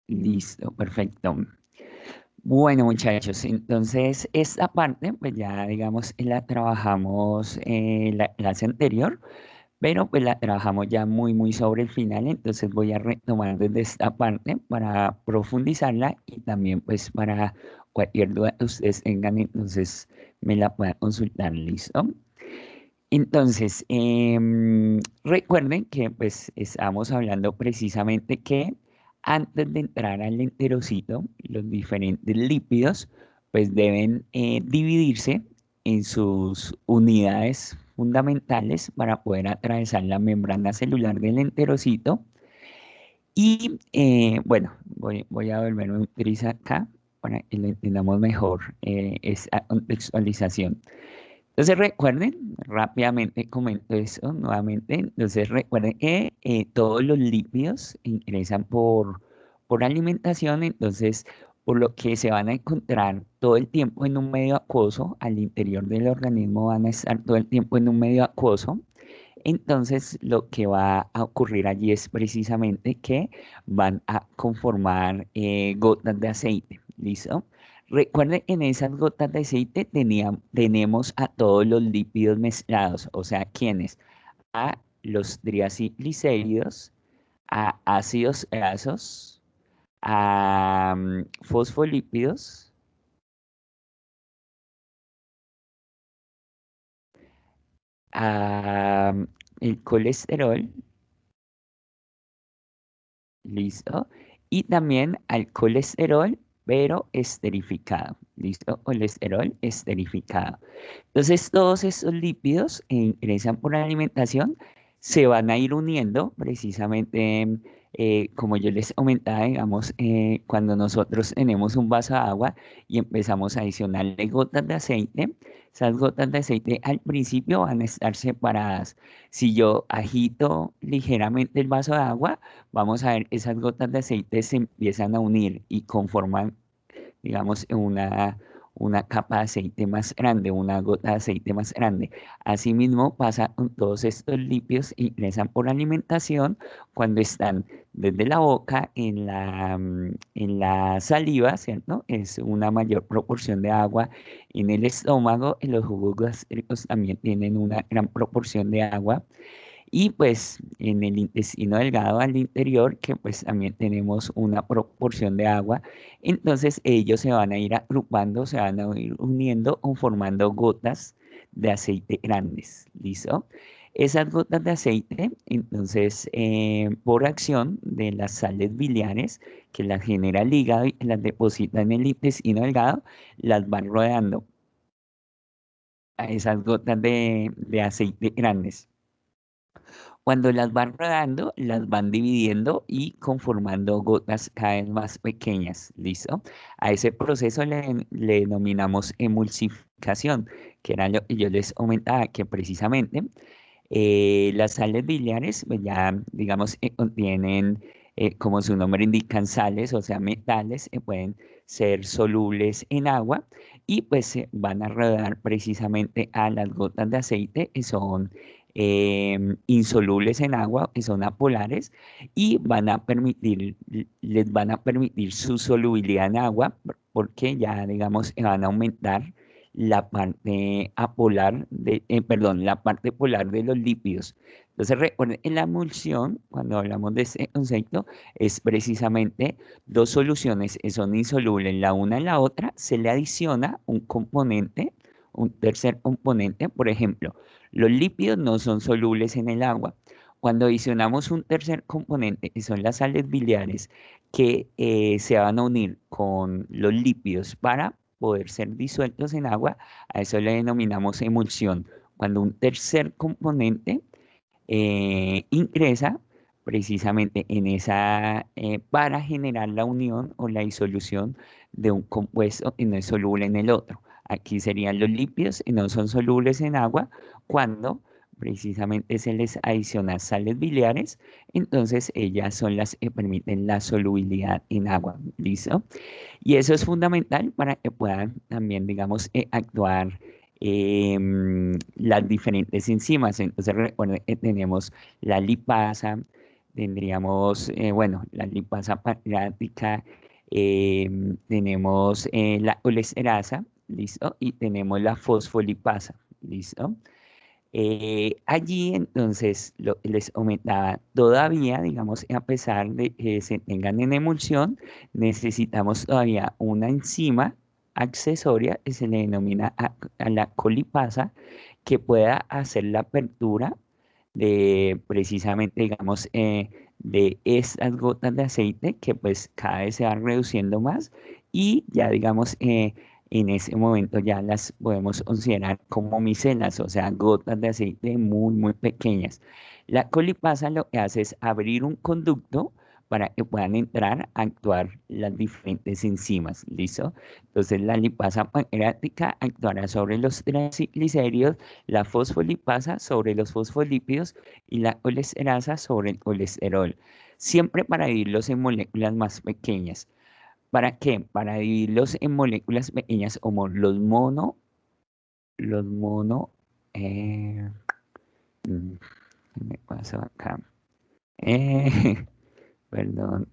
Listo, perfecto. Bueno, muchachos, entonces esta parte, pues ya digamos, la trabajamos la clase anterior, pero pues la trabajamos ya muy sobre el final, entonces voy a retomar desde esta parte para profundizarla y también pues para cualquier duda que ustedes tengan, entonces me la puedan consultar, ¿listo? Entonces, recuerden que pues estamos hablando precisamente que antes de entrar al enterocito, los diferentes lípidos pues deben dividirse en sus unidades fundamentales para poder atravesar la membrana celular del enterocito. Y bueno, voy a volverme un tris acá para que lo entendamos mejor esa contextualización. Entonces recuerden, rápidamente comento eso nuevamente, entonces recuerden que todos los lípidos ingresan por alimentación, entonces por lo que se van a encontrar todo el tiempo en un medio acuoso, al interior del organismo van a estar todo el tiempo en un medio acuoso, entonces lo que va a ocurrir allí es precisamente que van a conformar gotas de aceite, ¿listo? Recuerden, en esas gotas de aceite tenemos a todos los lípidos mezclados, o sea, ¿quiénes? A los triacilglicéridos, a ácidos grasos, a fosfolípidos, a el colesterol, ¿listo? Y también al colesterol, pero esterificado, ¿listo? Colesterol esterificado. Entonces, todos estos lípidos ingresan por la alimentación, se van a ir uniendo precisamente, como yo les comentaba, digamos, cuando nosotros tenemos un vaso de agua y empezamos a adicionarle gotas de aceite, esas gotas de aceite al principio van a estar separadas. Si yo agito ligeramente el vaso de agua, vamos a ver esas gotas de aceite se empiezan a unir y conforman, digamos, una capa de aceite más grande, una gota de aceite más grande. Asimismo pasa con todos estos lípidos, ingresan por alimentación cuando están desde la boca en la saliva, ¿cierto? Es una mayor proporción de agua en el estómago, en los jugos gástricos también tienen una gran proporción de agua. Y pues en el intestino delgado al interior, que pues también tenemos una proporción de agua, entonces ellos se van a ir agrupando, se van a ir uniendo o formando gotas de aceite grandes, ¿listo? Esas gotas de aceite, entonces, por acción de las sales biliares que las genera el hígado y que las deposita en el intestino delgado, las van rodeando a esas gotas de aceite grandes. Cuando las van rodando, las van dividiendo y conformando gotas cada vez más pequeñas, ¿listo? A ese proceso le denominamos emulsificación, que era lo que yo les comentaba, que precisamente las sales biliares, pues ya digamos, contienen, como su nombre indica, sales, o sea, metales, pueden ser solubles en agua y pues se van a rodar precisamente a las gotas de aceite, que son insolubles en agua, que son apolares, y van a permitir, les van a permitir su solubilidad en agua, porque ya, digamos, van a aumentar la parte apolar perdón, la parte polar de los lípidos. Entonces, recuerden, en la emulsión, cuando hablamos de ese concepto, es precisamente dos soluciones que son insolubles la una en la otra, se le adiciona un componente, un tercer componente, por ejemplo, los lípidos no son solubles en el agua. Cuando adicionamos un tercer componente, que son las sales biliares, que se van a unir con los lípidos para poder ser disueltos en agua, a eso le denominamos emulsión. Cuando un tercer componente ingresa precisamente en esa, para generar la unión o la disolución de un compuesto que no es soluble en el otro. Aquí serían los lípidos y no son solubles en agua cuando precisamente se les adiciona sales biliares, entonces ellas son las que permiten la solubilidad en agua, ¿listo? Y eso es fundamental para que puedan también, digamos, actuar las diferentes enzimas. Entonces, recuerden que tenemos la lipasa, tendríamos, bueno, la lipasa pancreática, tenemos la colesterasa, ¿listo? Y tenemos la fosfolipasa, ¿listo? Allí entonces les aumentaba todavía, digamos, a pesar de que se tengan en emulsión, necesitamos todavía una enzima accesoria que se le denomina a la colipasa que pueda hacer la apertura de precisamente, digamos, de estas gotas de aceite que pues cada vez se van reduciendo más y ya digamos, en ese momento ya las podemos considerar como micelas, o sea, gotas de aceite muy, muy pequeñas. La colipasa lo que hace es abrir un conducto para que puedan entrar a actuar las diferentes enzimas, ¿listo? Entonces la lipasa pancreática actuará sobre los triglicéridos, la fosfolipasa sobre los fosfolípidos y la colesterasa sobre el colesterol, siempre para dividirlos en moléculas más pequeñas. ¿Para qué? Para dividirlos en moléculas pequeñas como los mono, eh, ¿qué me pasó acá? Eh, perdón,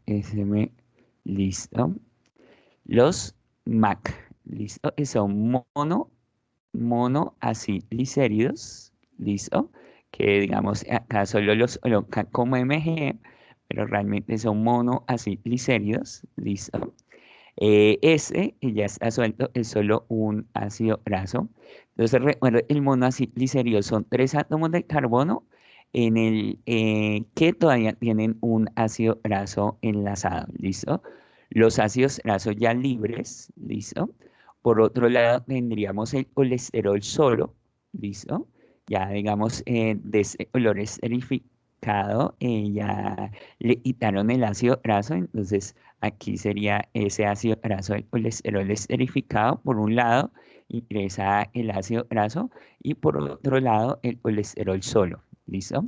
listo. Los MAC, listo, que son monoacilglicéridos, listo, que digamos acá solo los colocan como MG, pero realmente son monoacilglicéridos, listo. Ese, que ya está suelto, es solo un ácido graso. Entonces, recuerda, el monoacilglicérido son tres átomos de carbono en el que todavía tienen un ácido graso enlazado, ¿listo? Los ácidos grasos ya libres, ¿listo? Por otro lado, tendríamos el colesterol solo, ¿listo? Ya, digamos, de ese color esterificado, ya le quitaron el ácido graso, entonces aquí sería ese ácido graso del colesterol esterificado. Por un lado, ingresa el ácido graso y por otro lado, el colesterol solo. ¿Listo?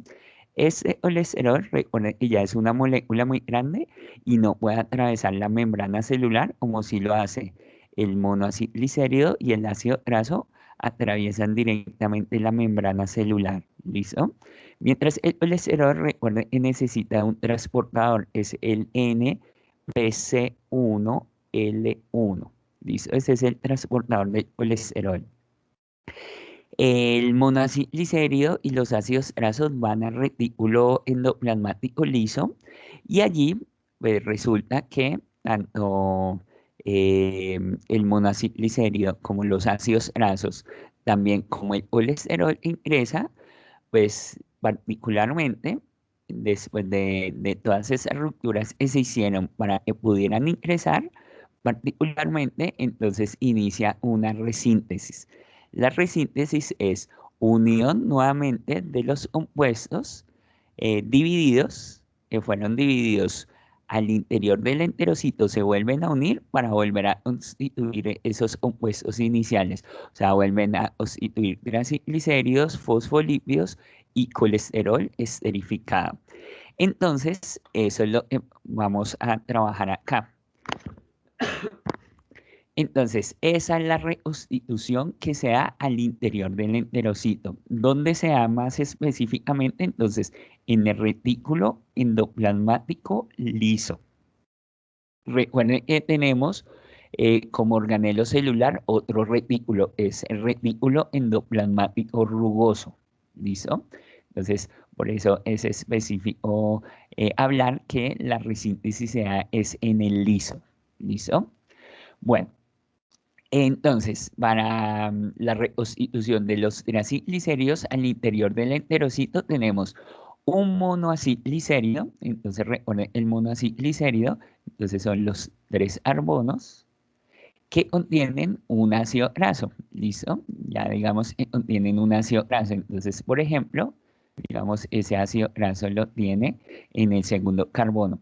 Ese colesterol, recuerden que ya es una molécula muy grande y no puede atravesar la membrana celular como si lo hace el monoacilglicérido y el ácido graso atraviesan directamente la membrana celular. ¿Listo? Mientras el colesterol, recuerden que necesita un transportador, es el NPC1L1. ¿Listo? Ese es el transportador del colesterol. El monoacilglicérido y los ácidos grasos van al retículo endoplasmático liso y allí pues, resulta que tanto el monoacilglicérido como los ácidos grasos, también como el colesterol ingresa, pues particularmente después de todas esas rupturas que se hicieron para que pudieran ingresar, particularmente entonces inicia una resíntesis. La resíntesis es unión nuevamente de los compuestos divididos, que fueron divididos al interior del enterocito, se vuelven a unir para volver a constituir esos compuestos iniciales. O sea, vuelven a constituir triglicéridos, fosfolípidos y colesterol esterificado. Entonces, eso es lo que vamos a trabajar acá. Entonces, esa es la reconstitución que se da al interior del enterocito. ¿Dónde se da más específicamente? Entonces, en el retículo endoplasmático liso. Recuerden que tenemos como organelo celular otro retículo, es el retículo endoplasmático rugoso. ¿Listo? Entonces, por eso es específico hablar que la resíntesis se da es en el liso. ¿Listo? Bueno. Entonces, para la reconstitución de los triglicéridos al interior del enterocito tenemos un monoacilglicérido, entonces recuerden el monoacilglicérido, entonces son los tres carbonos que contienen un ácido graso, ¿listo? Ya digamos que contienen un ácido graso, entonces por ejemplo, digamos ese ácido graso lo tiene en el segundo carbono.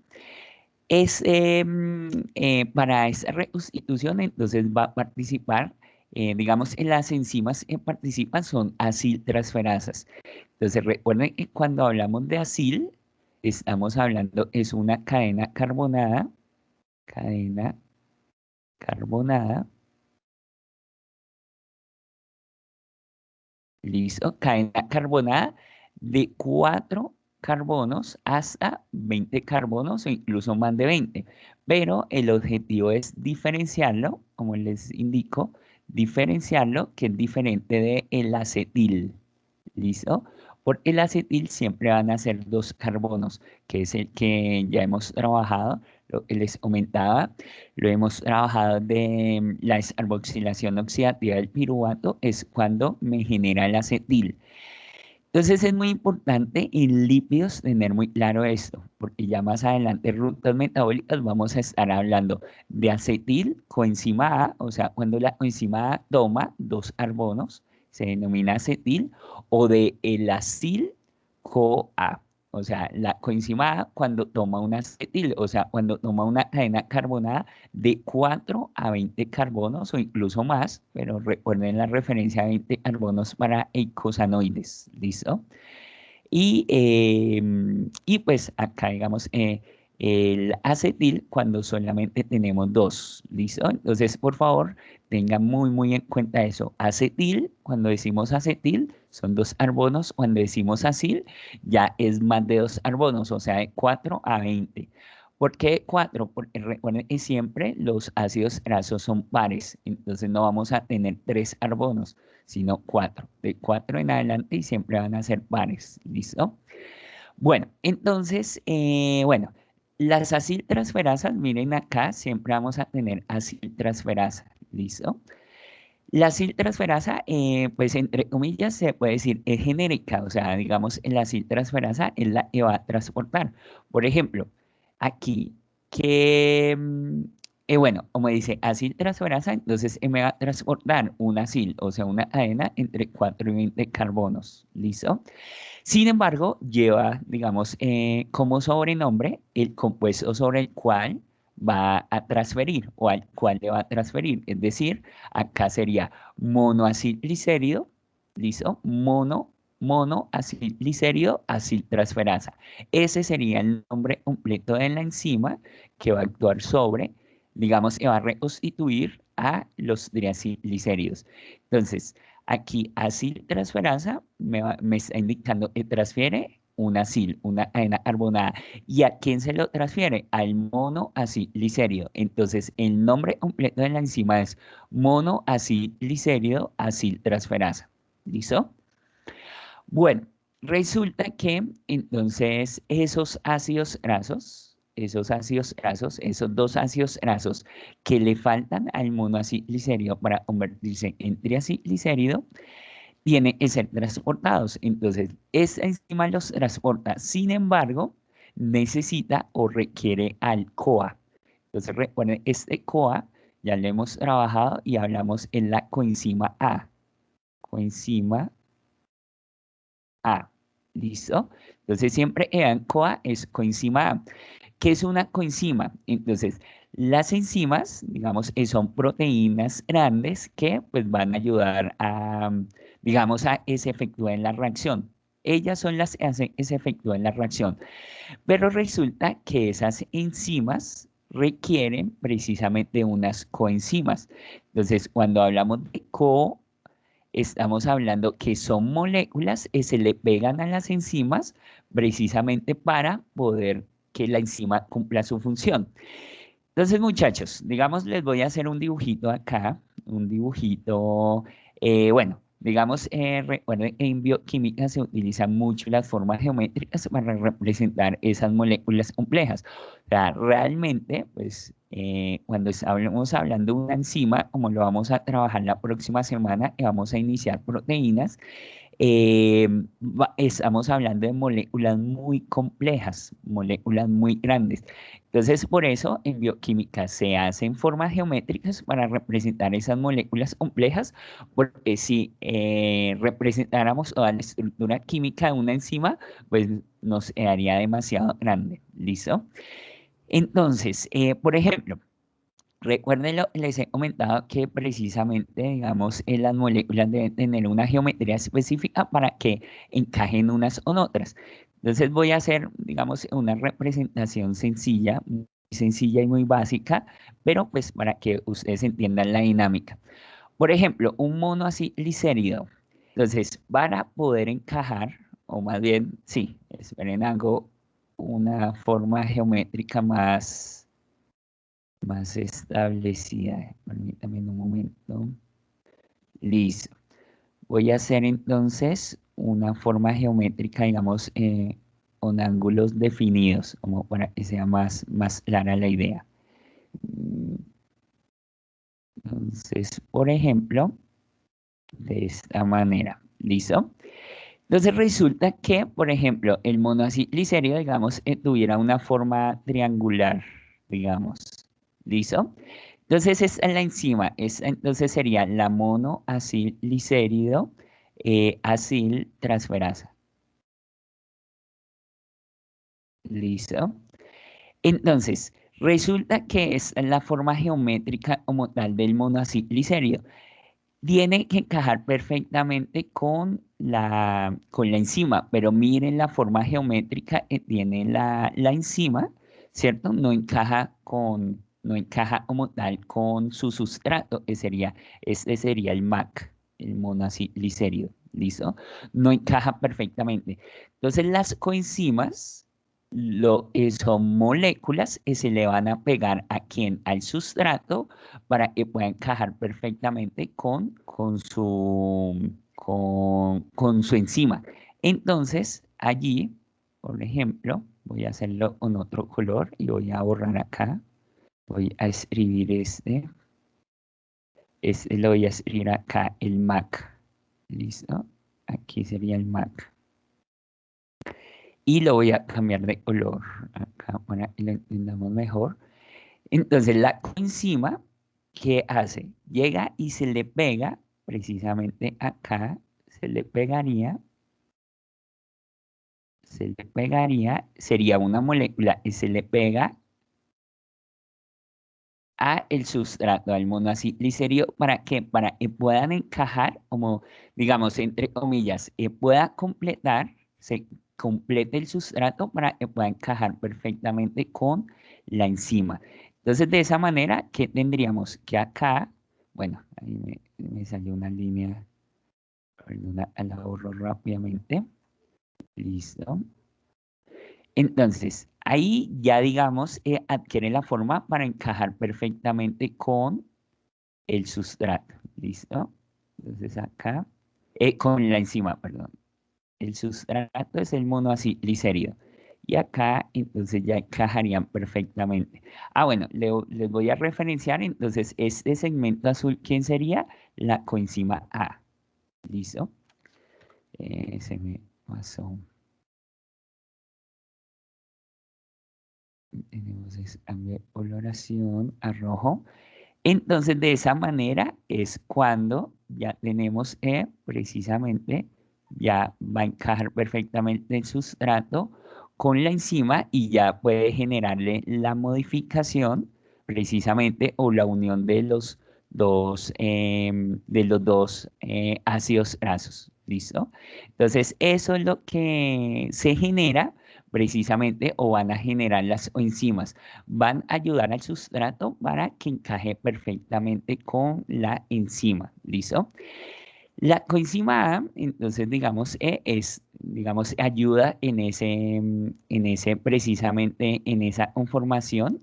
Para esa reconstitución, entonces va a participar, digamos, en las enzimas que participan son aciltransferasas. Entonces recuerden que cuando hablamos de acil, estamos hablando, es una cadena carbonada, listo, cadena carbonada de cuatro carbonos hasta 20 carbonos o incluso más de 20. Pero el objetivo es diferenciarlo, como les indico, diferenciarlo, que es diferente de el acetil. ¿Listo? Por el acetil siempre van a ser dos carbonos, que es el que ya hemos trabajado, lo que les comentaba, lo hemos trabajado de la descarboxilación oxidativa del piruvato, es cuando me genera el acetil. Entonces es muy importante en lípidos tener muy claro esto, porque ya más adelante en rutas metabólicas vamos a estar hablando de acetil, coenzima A, o sea, cuando la coenzima A toma dos carbonos, se denomina acetil, o de el acil-CoA. O sea, la coenzima A cuando toma un acetil, o sea, cuando toma una cadena carbonada de 4 a 20 carbonos o incluso más, pero recuerden la referencia a 20 carbonos para eicosanoides, ¿listo? Y pues acá, digamos, el acetil cuando solamente tenemos dos, ¿listo? Entonces, por favor, tengan muy, muy en cuenta eso. Acetil, cuando decimos acetil, son dos carbonos. Cuando decimos acil, ya es más de dos carbonos, o sea, de 4 a 20. ¿Por qué 4? Porque recuerden que siempre los ácidos grasos son pares, entonces no vamos a tener tres carbonos, sino cuatro. De cuatro en adelante y siempre van a ser pares. ¿Listo? Bueno, entonces, bueno, las aciltransferasas, miren acá, siempre vamos a tener aciltransferasa. ¿Listo? La aciltransferasa, pues entre comillas, se puede decir es genérica, o sea, digamos, la aciltransferasa es la que va a transportar. Por ejemplo, aquí, que, bueno, como dice aciltransferasa, entonces me va a transportar un acil, o sea, una cadena entre 4 y 20 carbonos, ¿listo? Sin embargo, lleva, digamos, como sobrenombre el compuesto sobre el cual va a transferir o al cual le va a transferir. Es decir, acá sería monoacilglicérido, ¿listo? Monoacilglicérido, aciltransferasa. Ese sería el nombre completo de la enzima que va a actuar sobre, digamos, que va a reconstituir a los triacilglicéridos. Entonces, aquí aciltransferasa me está indicando que transfiere un acil, una cadena carbonada. ¿Y a quién se lo transfiere? Al monoacilglicérido. Entonces, el nombre completo de la enzima es monoacilglicérido aciltransferasa. ¿Listo? Bueno, resulta que entonces esos dos ácidos grasos que le faltan al monoacilglicérido para convertirse en triacilglicérido, tienen que ser transportados. Entonces, esta enzima los transporta. Sin embargo, necesita o requiere al CoA. Entonces, recuerden, este CoA ya lo hemos trabajado y hablamos en la coenzima A. Coenzima A. ¿Listo? Entonces, siempre en CoA es coenzima A. ¿Qué es una coenzima? Entonces, las enzimas, digamos, son proteínas grandes que pues van a ayudar a, digamos, a que se efectúen la reacción. Ellas son las que hacen que se efectúen la reacción. Pero resulta que esas enzimas requieren precisamente unas coenzimas. Entonces, cuando hablamos de estamos hablando que son moléculas que se le pegan a las enzimas precisamente para poder que la enzima cumpla su función. Entonces, muchachos, digamos, les voy a hacer un dibujito acá, un dibujito, bueno, digamos, recuerden que en bioquímica se utilizan mucho las formas geométricas para representar esas moléculas complejas. O sea, realmente, pues, cuando estamos hablando de una enzima, como lo vamos a trabajar la próxima semana, que vamos a iniciar proteínas, eh, estamos hablando de moléculas muy complejas, moléculas muy grandes. Entonces, por eso en bioquímica se hacen formas geométricas para representar esas moléculas complejas, porque si representáramos toda la estructura química de una enzima, pues nos quedaría demasiado grande. ¿Listo? Entonces, por ejemplo, recuerden, les he comentado que precisamente, digamos, las moléculas deben tener una geometría específica para que encajen unas con otras. Entonces voy a hacer, digamos, una representación sencilla, muy sencilla y muy básica, pero pues para que ustedes entiendan la dinámica. Por ejemplo, un monoacilglicérido. Entonces, para poder encajar o más bien, sí, esperen, hago una forma geométrica más establecida. Permítame un momento. Listo. Voy a hacer entonces una forma geométrica, digamos, con ángulos definidos, como para que sea más clara la idea. Entonces, por ejemplo, de esta manera. ¿Listo? Entonces resulta que, por ejemplo, el monociclicerio, digamos, tuviera una forma triangular, digamos. ¿Listo? Entonces esta es la enzima. Entonces sería la monoacilglicérido acil transferasa. ¿Listo? Entonces, resulta que es la forma geométrica como tal del monoacilglicérido. Tiene que encajar perfectamente con la enzima, pero miren la forma geométrica que tiene la enzima, ¿cierto? No encaja como tal con su sustrato, este sería el MAC, el monociclicérido, ¿listo? No encaja perfectamente. Entonces las coenzimas son moléculas que se le van a pegar a quién, al sustrato para que pueda encajar perfectamente con su enzima. Entonces, allí, por ejemplo, voy a hacerlo con otro color y voy a borrar acá. Voy a escribir este lo voy a escribir acá, el MAC. ¿Listo? Aquí sería el MAC. Y lo voy a cambiar de color acá para que lo entendamos mejor. Entonces la coenzima, ¿qué hace? Llega y se le pega precisamente acá, sería una molécula y se le pega a el sustrato, al monoacilglicerio, ¿para qué? Para que puedan encajar, como digamos, entre comillas, se complete el sustrato para que pueda encajar perfectamente con la enzima. Entonces, de esa manera, ¿qué tendríamos? Que acá, bueno, ahí me salió una línea, perdona, la borro rápidamente. Listo. Entonces, ahí ya digamos, adquiere la forma para encajar perfectamente con el sustrato. ¿Listo? Entonces acá, con la enzima, perdón. El sustrato es el monoacilglicérido. Y acá, entonces ya encajarían perfectamente. Ah, bueno, les voy a referenciar. Entonces, este segmento azul, ¿quién sería? La coenzima A. ¿Listo? Se me pasó. Tenemos cambio de coloración a rojo. Entonces, de esa manera es cuando ya tenemos precisamente, ya va a encajar perfectamente el sustrato con la enzima y ya puede generarle la modificación precisamente o la unión de los dos ácidos grasos. ¿Listo? Entonces, eso es lo que se genera precisamente o van a generar las enzimas van a ayudar al sustrato para que encaje perfectamente con la enzima. ¿Listo? La coenzima A, entonces, digamos, digamos, ayuda precisamente en esa conformación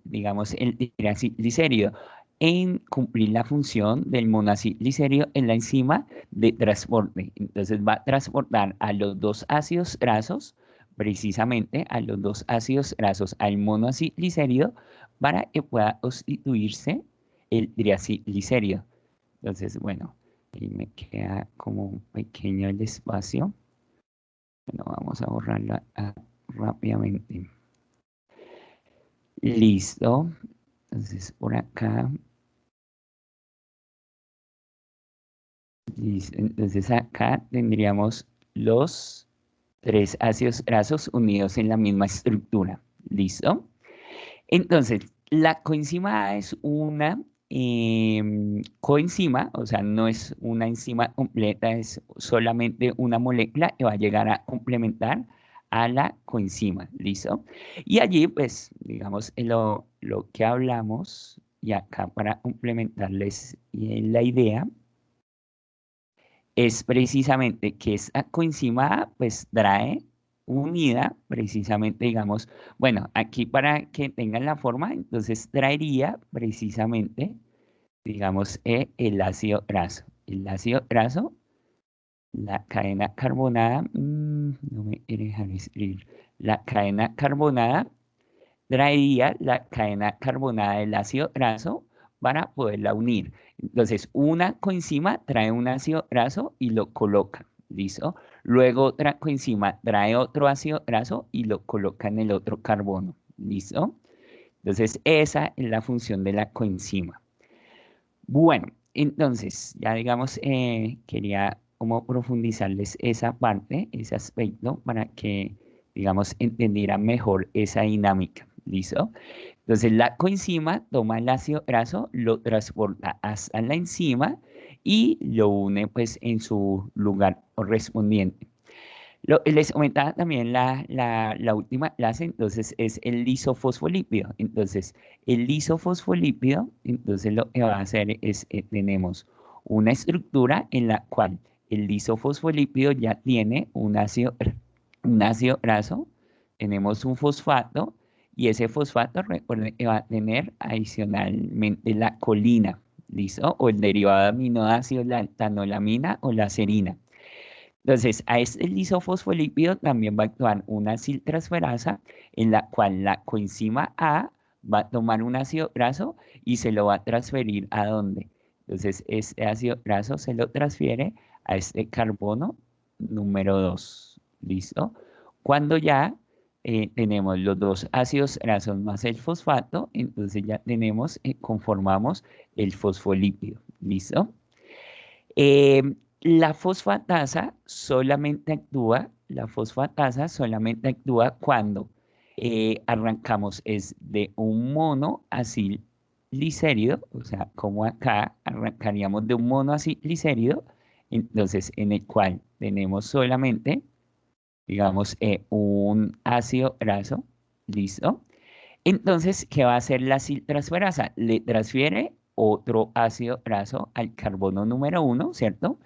digamos, el triglicérido en cumplir la función del monacilglicérido en la enzima de transporte. Entonces va a transportar a los dos ácidos grasos, precisamente a los dos ácidos grasos, al monacilglicérido, para que pueda constituirse el triacilglicérido. Entonces, bueno, ahí me queda como un pequeño el espacio. Bueno, vamos a borrarla rápidamente. Listo. Entonces, por acá. Listo. Entonces, acá tendríamos los tres ácidos grasos unidos en la misma estructura. ¿Listo? Entonces, la coenzima A es una coenzima, o sea, no es una enzima completa, es solamente una molécula que va a llegar a complementar a la coenzima, ¿listo? Y allí, pues, digamos, lo que hablamos, y acá para complementarles la idea, es precisamente que esta coenzima pues trae unida precisamente, digamos, bueno, aquí para que tengan la forma, entonces traería precisamente, digamos, el ácido graso. El ácido graso, la cadena carbonada, no me quiere dejar escribir, la cadena carbonada traería la cadena carbonada del ácido graso para poderla unir. Entonces, una coenzima trae un ácido graso y lo coloca, ¿listo? Luego otra coenzima trae otro ácido graso y lo coloca en el otro carbono, ¿listo? Entonces, esa es la función de la coenzima. Bueno, entonces, ya digamos, quería como profundizarles esa parte, ese aspecto, para que, digamos, entendieran mejor esa dinámica. ¿Listo? Entonces, la coenzima toma el ácido graso, lo transporta hasta la enzima y lo une, pues, en su lugar correspondiente. Les comentaba también la última clase, entonces es el lisofosfolípido. Entonces, el lisofosfolípido, entonces lo que va a hacer es, tenemos una estructura en la cual el lisofosfolípido ya tiene un ácido graso, tenemos un fosfato, y ese fosfato, recuerden que va a tener adicionalmente la colina, ¿listo? O el derivado de aminoácidos, la tanolamina o la serina. Entonces, a este lisofosfolípido también va a actuar una siltransferasa en la cual la coenzima A va a tomar un ácido graso y se lo va a transferir ¿a dónde? Entonces, este ácido graso se lo transfiere a este carbono número 2. ¿Listo? Cuando ya tenemos los dos ácidos grasos más el fosfato, entonces ya tenemos, conformamos el fosfolípido. ¿Listo? La fosfatasa solamente actúa cuando arrancamos es de un monoacilglicérido, o sea, como acá arrancaríamos de un monoacilglicérido, entonces en el cual tenemos solamente, digamos, un ácido graso, ¿listo? Entonces, ¿qué va a hacer la siltransferasa? Le transfiere otro ácido graso al carbono número uno, ¿cierto?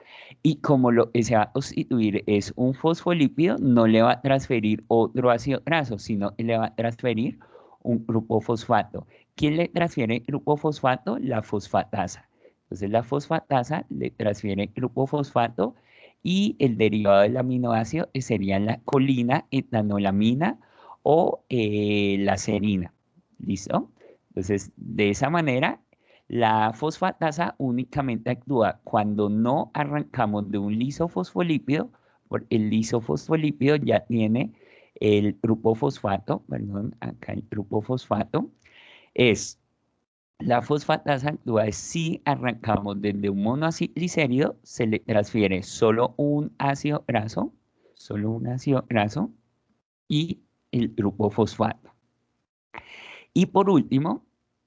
Y como lo que se va a constituir es un fosfolípido, no le va a transferir otro ácido graso, sino que le va a transferir un grupo fosfato. ¿Quién le transfiere el grupo fosfato? La fosfatasa. Entonces, la fosfatasa le transfiere el grupo fosfato y el derivado del aminoácido sería la colina, etanolamina o la serina. ¿Listo? Entonces, de esa manera, la fosfatasa únicamente actúa cuando no arrancamos de un lisofosfolípido, porque el lisofosfolípido ya tiene el grupo fosfato, perdón, acá el grupo fosfato, es la fosfatasa actúa es si arrancamos desde un monoacilglicérido, se le transfiere solo un ácido graso y el grupo fosfato. Y por último,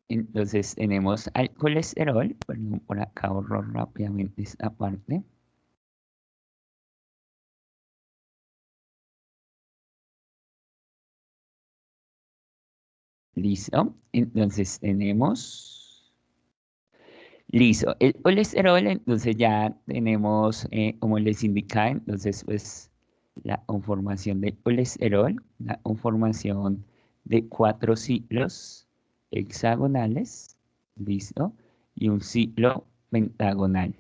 entonces tenemos al colesterol, perdón, por acá borro rápidamente esta parte. Listo, entonces tenemos, listo, el colesterol, entonces ya tenemos, como les indicaba, entonces pues la conformación del colesterol, la conformación de 4 ciclos hexagonales, listo, y un ciclo pentagonal.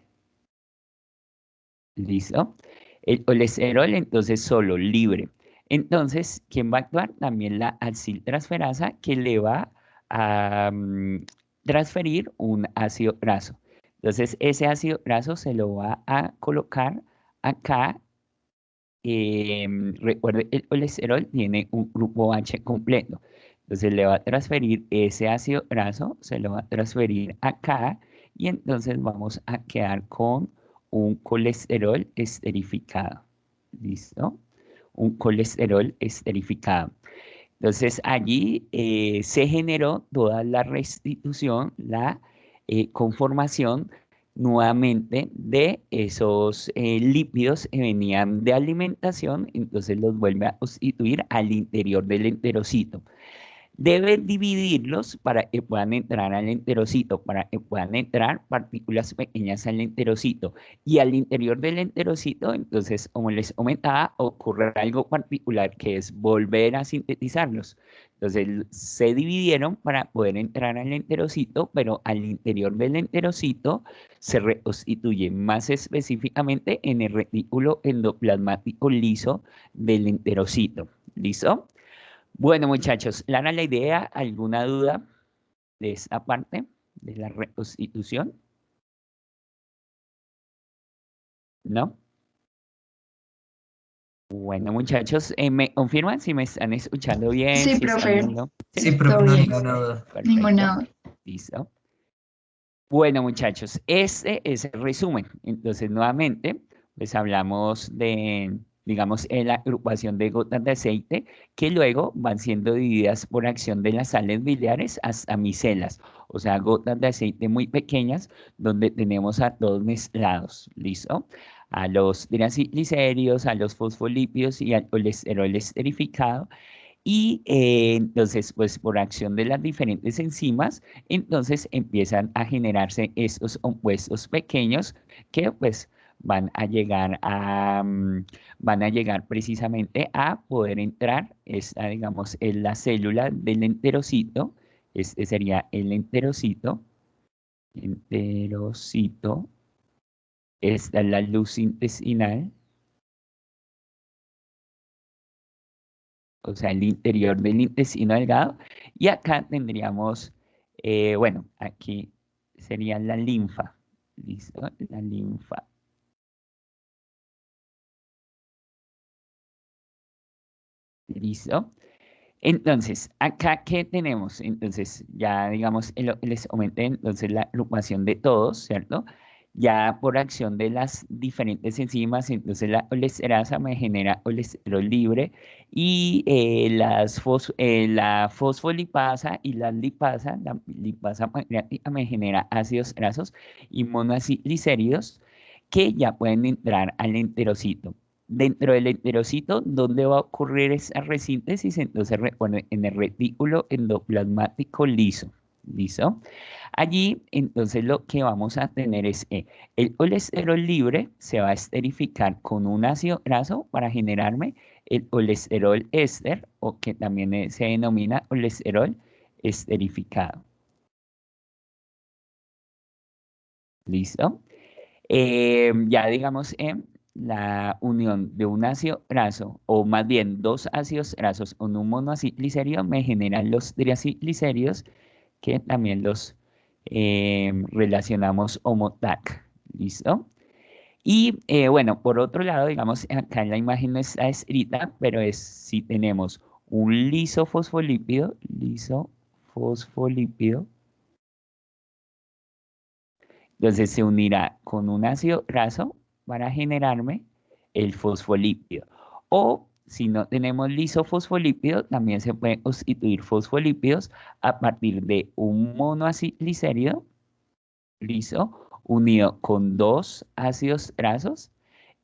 ¿Listo? El colesterol, entonces, solo libre. Entonces, ¿quién va a actuar? También la aciltransferasa que le va a transferir un ácido graso. Entonces, ese ácido graso se lo va a colocar acá. Recuerde, el colesterol tiene un grupo H completo. Entonces, le va a transferir ese ácido graso, se lo va a transferir acá y entonces vamos a quedar con un colesterol esterificado. ¿Listo? Un colesterol esterificado. Entonces allí se generó toda la restitución, la conformación nuevamente de esos lípidos que venían de alimentación, entonces los vuelve a constituir al interior del enterocito. Debe dividirlos para que puedan entrar al enterocito, para que puedan entrar partículas pequeñas al enterocito. Y al interior del enterocito, entonces, como les comentaba, ocurre algo particular que es volver a sintetizarlos. Entonces, se dividieron para poder entrar al enterocito, pero al interior del enterocito se reconstituye más específicamente en el retículo endoplasmático liso del enterocito. ¿Listo? Bueno, muchachos, ¿clara la idea? ¿Alguna duda de esta parte de la reconstitución? ¿No? Bueno, muchachos, ¿me confirman si me están escuchando bien, Sí, si están profe, viendo? ¿Sí? Sí, profe, todo no, bien, ninguna duda. Perfecto. ninguna. Listo. Bueno, muchachos, este es el resumen. Entonces, nuevamente, pues hablamos de, digamos, la agrupación de gotas de aceite que luego van siendo divididas por acción de las sales biliares hasta micelas, o sea, gotas de aceite muy pequeñas donde tenemos a todos mezclados, ¿listo? A los triglicéridos, a los fosfolípidos y al colesterol esterificado y entonces, pues por acción de las diferentes enzimas, entonces empiezan a generarse estos compuestos pequeños que pues van a llegar precisamente a poder entrar, esta, digamos, en la célula del enterocito, este sería el enterocito, esta es la luz intestinal, o sea, el interior del intestino delgado. Y acá tendríamos, bueno, aquí sería la linfa. ¿Listo? La linfa. ¿Listo? Entonces, acá, ¿qué tenemos? Entonces, ya digamos, les aumenté entonces la agrupación de todos, ¿cierto? Ya por acción de las diferentes enzimas, entonces la colesterasa me genera colesterol libre y la fosfolipasa y la lipasa pancreática me genera ácidos grasos y monoacilglicéridos que ya pueden entrar al enterocito. Dentro del enterocito, ¿dónde va a ocurrir esa resíntesis? Entonces, recuerden, en el retículo endoplasmático liso. ¿Listo? Allí, entonces, lo que vamos a tener es que el colesterol libre se va a esterificar con un ácido graso para generarme el colesterol éster, o que también se denomina colesterol esterificado. ¿Listo? Ya digamos en la unión de un ácido graso, o más bien dos ácidos grasos con un monoacilglicérido, me generan los triacilglicéridos, que también los relacionamos homotac. ¿Listo? Y bueno, por otro lado, digamos, acá en la imagen no está escrita, pero es si tenemos un lisofosfolípido, entonces se unirá con un ácido graso para generarme el fosfolípido. O si no tenemos lisofosfolípido, también se pueden constituir fosfolípidos a partir de un monoacilglicérido liso unido con dos ácidos grasos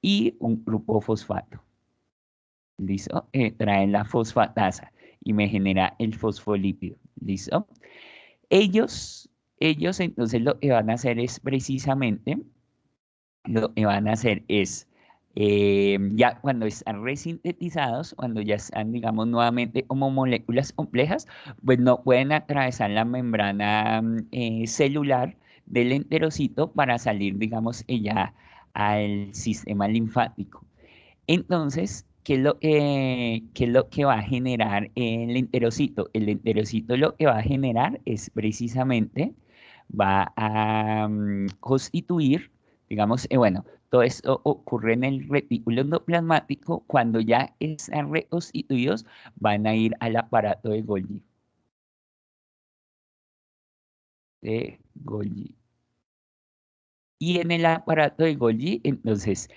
y un grupo fosfato. ¿Listo? Traen la fosfatasa y me genera el fosfolípido. ¿Listo? Ellos entonces lo que van a hacer es precisamente, lo que van a hacer es, ya cuando están resintetizados, cuando ya están, digamos, nuevamente como moléculas complejas, pues no pueden atravesar la membrana celular del enterocito para salir, digamos, ya al sistema linfático. Entonces, qué es lo que va a generar el enterocito? El enterocito lo que va a generar es precisamente, va a constituir, digamos, bueno, todo esto ocurre en el retículo endoplasmático, cuando ya están reconstituidos, van a ir al aparato de Golgi. Y en el aparato de Golgi, entonces,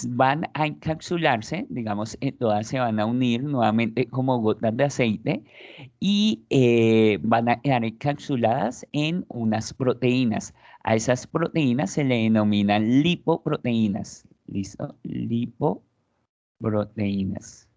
van a encapsularse, digamos, todas se van a unir nuevamente como gotas de aceite y van a quedar encapsuladas en unas proteínas. A esas proteínas se le denominan lipoproteínas. ¿Listo? Lipoproteínas.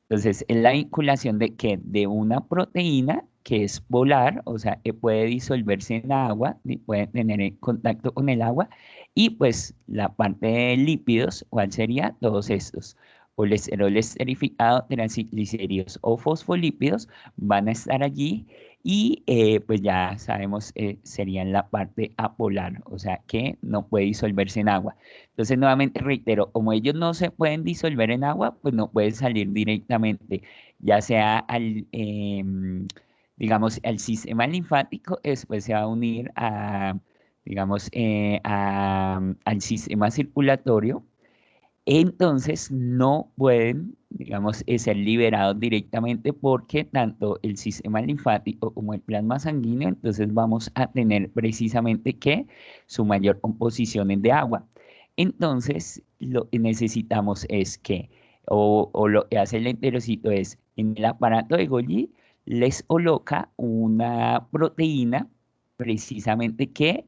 Entonces, es la vinculación de que de una proteína que es polar, o sea, que puede disolverse en agua, puede tener contacto con el agua, y pues la parte de lípidos, ¿cuál sería? Todos estos. Colesterol esterificado, triglicéridos o fosfolípidos van a estar allí y pues ya sabemos, serían la parte apolar, o sea, que no puede disolverse en agua. Entonces, nuevamente reitero, como ellos no se pueden disolver en agua, pues no pueden salir directamente, ya sea digamos, al sistema linfático, después se va a unir a, digamos, al sistema circulatorio. Entonces no pueden, digamos, ser liberados directamente porque tanto el sistema linfático como el plasma sanguíneo, entonces vamos a tener precisamente que su mayor composición es de agua. Entonces lo que necesitamos es que, o lo que hace el enterocito es, en el aparato de Golgi les coloca una proteína precisamente que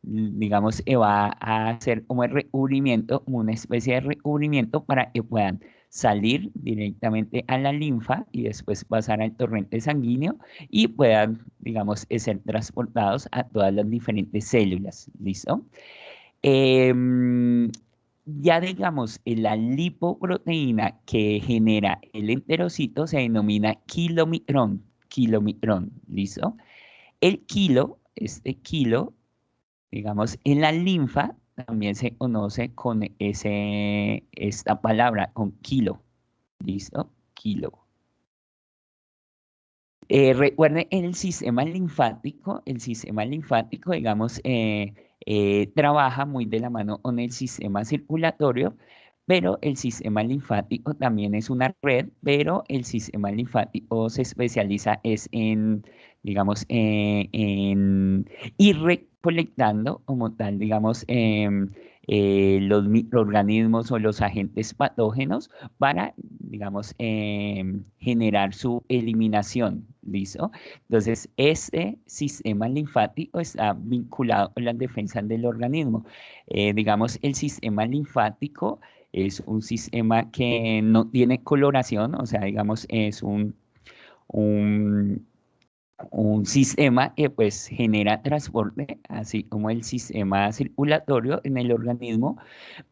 digamos, va a hacer como el recubrimiento, como una especie de recubrimiento para que puedan salir directamente a la linfa y después pasar al torrente sanguíneo y puedan, digamos, ser transportados a todas las diferentes células. ¿Listo? Em, ya digamos, la lipoproteína que genera el enterocito se denomina kilomicrón, kilomicrón, ¿listo? El kilo, este kilo, digamos, en la linfa también se conoce con esta palabra, con kilo. ¿Listo? Kilo. Recuerden, el sistema linfático, digamos, trabaja muy de la mano con el sistema circulatorio, pero el sistema linfático también es una red, pero el sistema linfático se especializa es en, digamos, en ir recolectando como tal, digamos, los microorganismos o los agentes patógenos para, digamos, generar su eliminación. ¿Listo? Entonces, este sistema linfático está vinculado con las defensas del organismo. Digamos, el sistema linfático es un sistema que no tiene coloración, o sea, digamos, es un, un sistema que pues genera transporte, así como el sistema circulatorio en el organismo,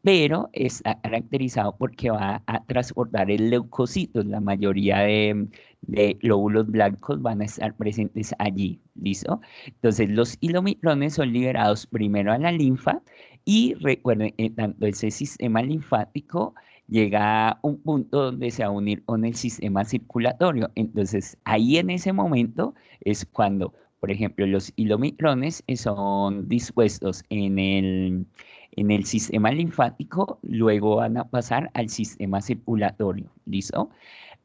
pero está caracterizado porque va a transportar el leucocitos. La mayoría de glóbulos blancos van a estar presentes allí, ¿listo? Entonces, los hilomicrones son liberados primero a la linfa y recuerden que tanto ese sistema linfático llega a un punto donde se va a unir con el sistema circulatorio. Entonces, ahí en ese momento es cuando, por ejemplo, los hilomicrones son dispuestos en el sistema linfático, luego van a pasar al sistema circulatorio, ¿listo?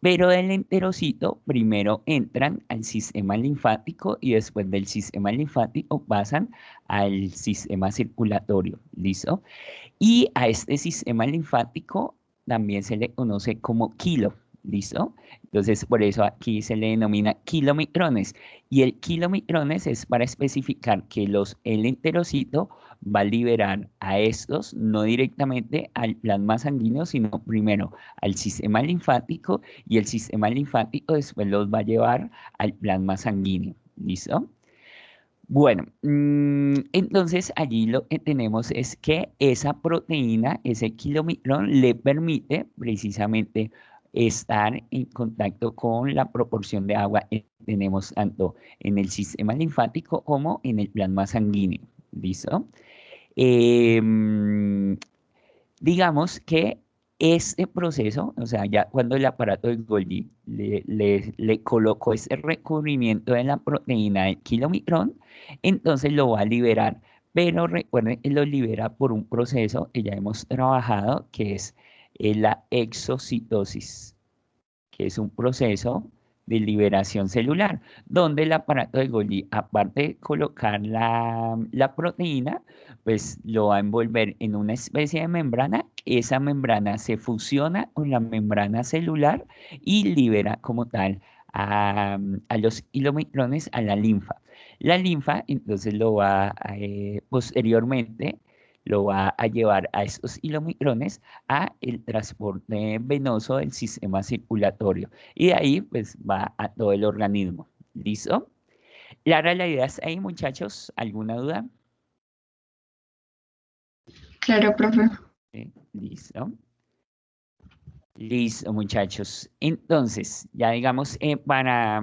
Pero del enterocito primero entran al sistema linfático y después del sistema linfático pasan al sistema circulatorio, ¿listo? Y a este sistema linfático también se le conoce como kilo, ¿listo? Entonces, por eso aquí se le denomina kilomicrones. Y el kilomicrones es para especificar que el enterocito va a liberar a estos no directamente al plasma sanguíneo, sino primero al sistema linfático y el sistema linfático después los va a llevar al plasma sanguíneo, ¿listo? Bueno, entonces allí lo que tenemos es que esa proteína, ese kilomicrón, le permite precisamente estar en contacto con la proporción de agua que tenemos tanto en el sistema linfático como en el plasma sanguíneo. ¿Listo? Em, digamos que este proceso, o sea, ya cuando el aparato de Golgi le colocó ese recubrimiento de la proteína del kilomicrón, entonces lo va a liberar. Pero recuerden que lo libera por un proceso que ya hemos trabajado, que es la exocitosis, que es un proceso de liberación celular, donde el aparato de Golgi, aparte de colocar la proteína, pues lo va a envolver en una especie de membrana. Esa membrana se fusiona con la membrana celular y libera como tal a los hilomicrones a la linfa. La linfa entonces lo va posteriormente lo va a llevar a estos kilomicrones a el transporte venoso del sistema circulatorio. Y de ahí pues va a todo el organismo. ¿Listo? Clara, la idea es ahí, muchachos. ¿Alguna duda? Claro, profe. Listo. Listo, muchachos. Entonces, ya digamos, para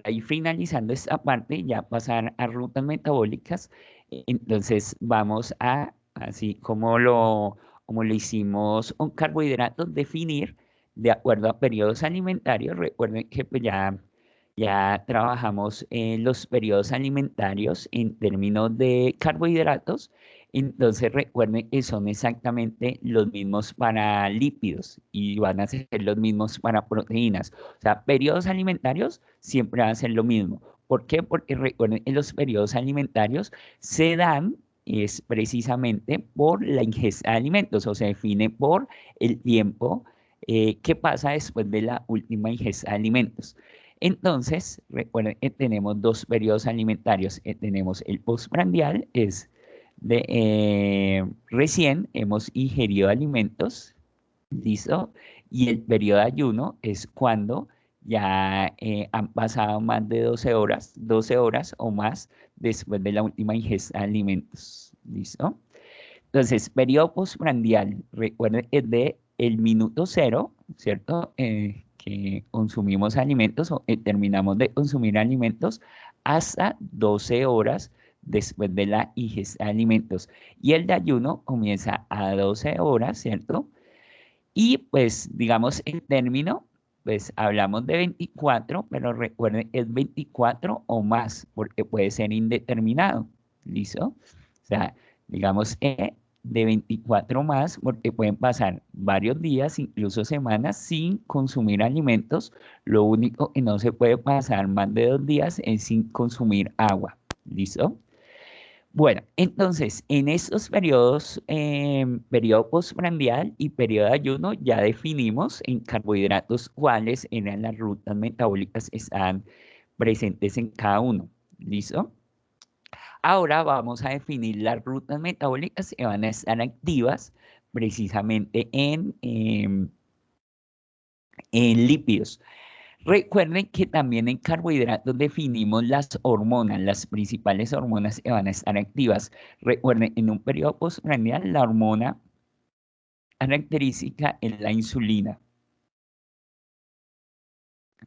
ir finalizando esta parte, ya pasar a rutas metabólicas, entonces vamos a, así como lo hicimos con carbohidratos, definir de acuerdo a periodos alimentarios. Recuerden que pues, ya trabajamos en los periodos alimentarios en términos de carbohidratos. Entonces recuerden que son exactamente los mismos para lípidos y van a ser los mismos para proteínas. O sea, periodos alimentarios siempre van a ser lo mismo. ¿Por qué? Porque recuerden que los periodos alimentarios se dan es precisamente por la ingesta de alimentos, o se define por el tiempo que pasa después de la última ingesta de alimentos. Entonces, recuerden que tenemos dos periodos alimentarios. Tenemos el postprandial, es recién hemos ingerido alimentos, ¿listo? Y el periodo de ayuno es cuando ya han pasado más de 12 horas o más después de la última ingesta de alimentos, ¿listo? Entonces, periodo postprandial, recuerden, es de el minuto cero, ¿cierto? Que consumimos alimentos o terminamos de consumir alimentos hasta 12 horas después de la ingesta de alimentos. Y el de ayuno comienza a 12 horas, ¿cierto? Y pues, digamos, en término, pues hablamos de 24, pero recuerden, es 24 o más, porque puede ser indeterminado, ¿listo? O sea, digamos, de 24 más, porque pueden pasar varios días, incluso semanas, sin consumir alimentos. Lo único que no se puede pasar más de 2 días es sin consumir agua, ¿listo? Bueno, entonces, en estos periodos, periodo postprandial y periodo de ayuno, ya definimos en carbohidratos cuáles eran las rutas metabólicas que están presentes en cada uno. ¿Listo? Ahora vamos a definir las rutas metabólicas que van a estar activas precisamente en lípidos. Recuerden que también en carbohidratos definimos las hormonas, las principales hormonas que van a estar activas. Recuerden, en un periodo postprandial, la hormona característica es la insulina.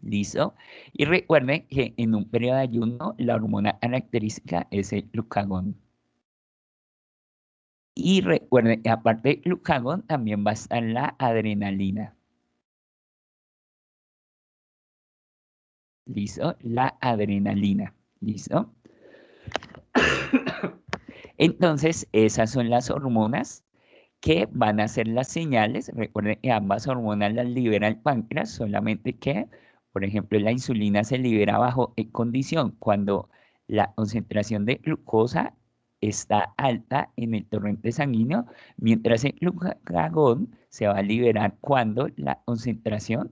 ¿Listo? Y recuerden que en un periodo de ayuno, la hormona característica es el glucagón. Y recuerden que aparte del glucagón, también va a estar la adrenalina. ¿Listo? La adrenalina. ¿Listo? Entonces, esas son las hormonas que van a ser las señales. Recuerden que ambas hormonas las libera el páncreas, solamente que, por ejemplo, la insulina se libera bajo condición cuando la concentración de glucosa está alta en el torrente sanguíneo, mientras el glucagón se va a liberar cuando la concentración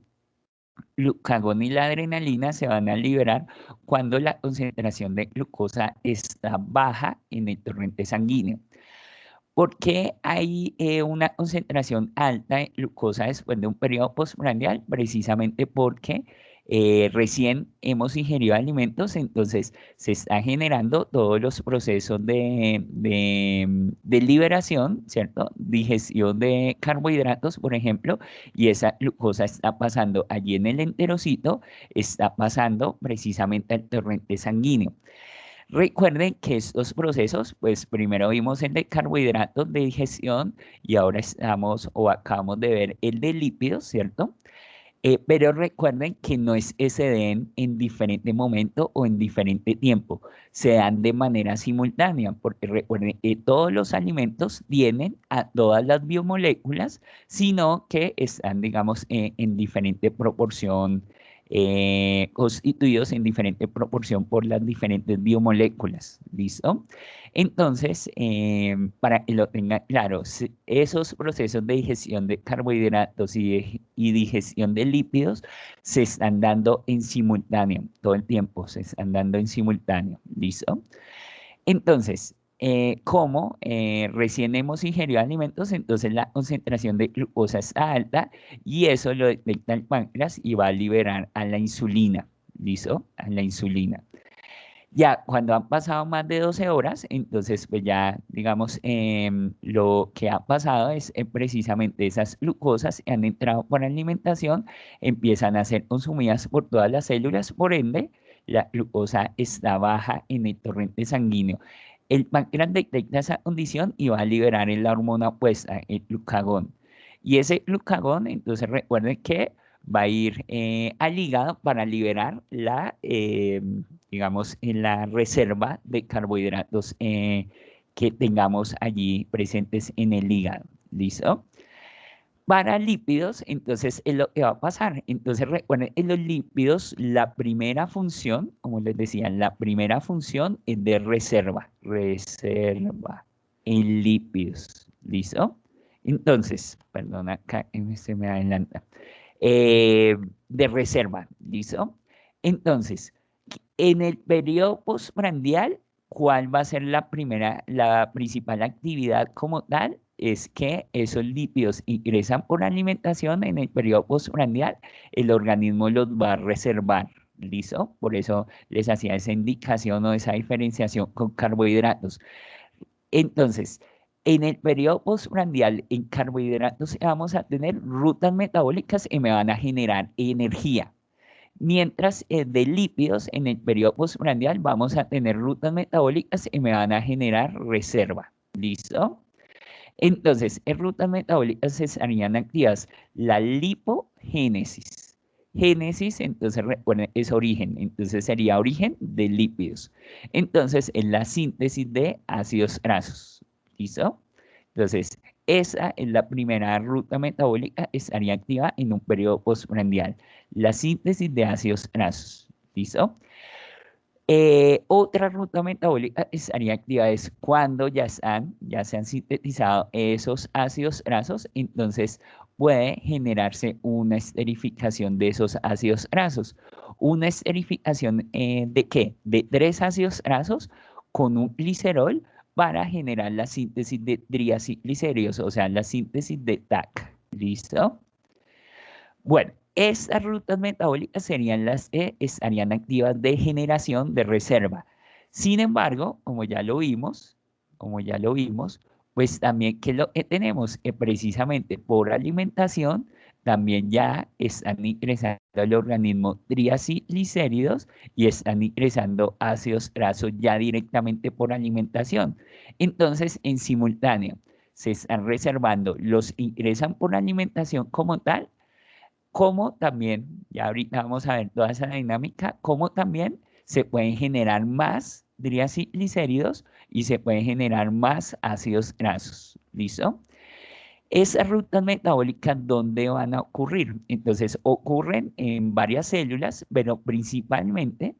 glucagón y la adrenalina se van a liberar cuando la concentración de glucosa está baja en el torrente sanguíneo. ¿Por qué hay una concentración alta de glucosa después de un periodo postprandial? Precisamente porque recién hemos ingerido alimentos, entonces se están generando todos los procesos de liberación, ¿cierto? Digestión de carbohidratos, por ejemplo, y esa glucosa está pasando allí en el enterocito, está pasando precisamente al torrente sanguíneo. Recuerden que estos procesos, pues primero vimos el de carbohidratos de digestión y ahora estamos o acabamos de ver el de lípidos, ¿cierto? Pero recuerden que no es que se den en diferente momento o en diferente tiempo, se dan de manera simultánea, porque recuerden que todos los alimentos tienen a todas las biomoléculas, sino que están, digamos, en diferente proporción, constituidos en diferente proporción por las diferentes biomoléculas. ¿Listo? Entonces, para que lo tengan claro, esos procesos de digestión de carbohidratos y digestión de lípidos se están dando en simultáneo, todo el tiempo se están dando en simultáneo. ¿Listo? Entonces, como recién hemos ingerido alimentos, entonces la concentración de glucosa está alta y eso lo detecta el páncreas y va a liberar a la insulina, ¿listo? A la insulina. Ya cuando han pasado más de 12 horas, entonces pues ya digamos lo que ha pasado es precisamente esas glucosas han entrado por alimentación, empiezan a ser consumidas por todas las células, por ende la glucosa está baja en el torrente sanguíneo. El páncreas detecta esa condición y va a liberar la hormona opuesta, el glucagón. Y ese glucagón, entonces recuerden que va a ir al hígado para liberar digamos, en la reserva de carbohidratos que tengamos allí presentes en el hígado. ¿Listo? Para lípidos, entonces es lo que va a pasar. Entonces recuerden, en los lípidos la primera función, como les decía, la primera función es de reserva. Reserva en lípidos. ¿Listo? Entonces, perdón, acá se me adelanta. De reserva. ¿Listo? Entonces, en el periodo postprandial, ¿cuál va a ser la principal actividad como tal? Es que esos lípidos ingresan por alimentación en el periodo postprandial, el organismo los va a reservar, ¿listo? Por eso les hacía esa indicación o esa diferenciación con carbohidratos. Entonces, en el periodo postprandial, en carbohidratos vamos a tener rutas metabólicas que me van a generar energía. Mientras de lípidos en el periodo postprandial vamos a tener rutas metabólicas y me van a generar reserva. ¿Listo? Entonces, en rutas metabólicas estarían activas la lipogénesis. Génesis, entonces recuerden, es origen, entonces sería origen de lípidos. Entonces, es la síntesis de ácidos grasos. ¿Listo? Entonces, esa es la primera ruta metabólica, estaría activa en un periodo postprandial. La síntesis de ácidos grasos. ¿Listo? Otra ruta metabólica estaría activa es cuando ya se han sintetizado esos ácidos grasos, entonces puede generarse una esterificación de esos ácidos grasos. Una esterificación ¿de qué? De tres ácidos grasos con un glicerol para generar la síntesis de triacilglicéridos, o sea, la síntesis de TAC. ¿Listo? Bueno, estas rutas metabólicas serían las que estarían activas de generación de reserva. Sin embargo, como ya lo vimos, pues también que lo que tenemos precisamente por alimentación, también ya están ingresando al organismo triacilglicéridos y están ingresando ácidos grasos ya directamente por alimentación. Entonces, en simultáneo, se están reservando, los ingresan por alimentación como tal como también, ya ahorita vamos a ver toda esa dinámica, como también se pueden generar más triacilglicéridos y se pueden generar más ácidos grasos. ¿Listo? Esas rutas metabólicas, ¿dónde van a ocurrir? Entonces, ocurren en varias células, pero principalmente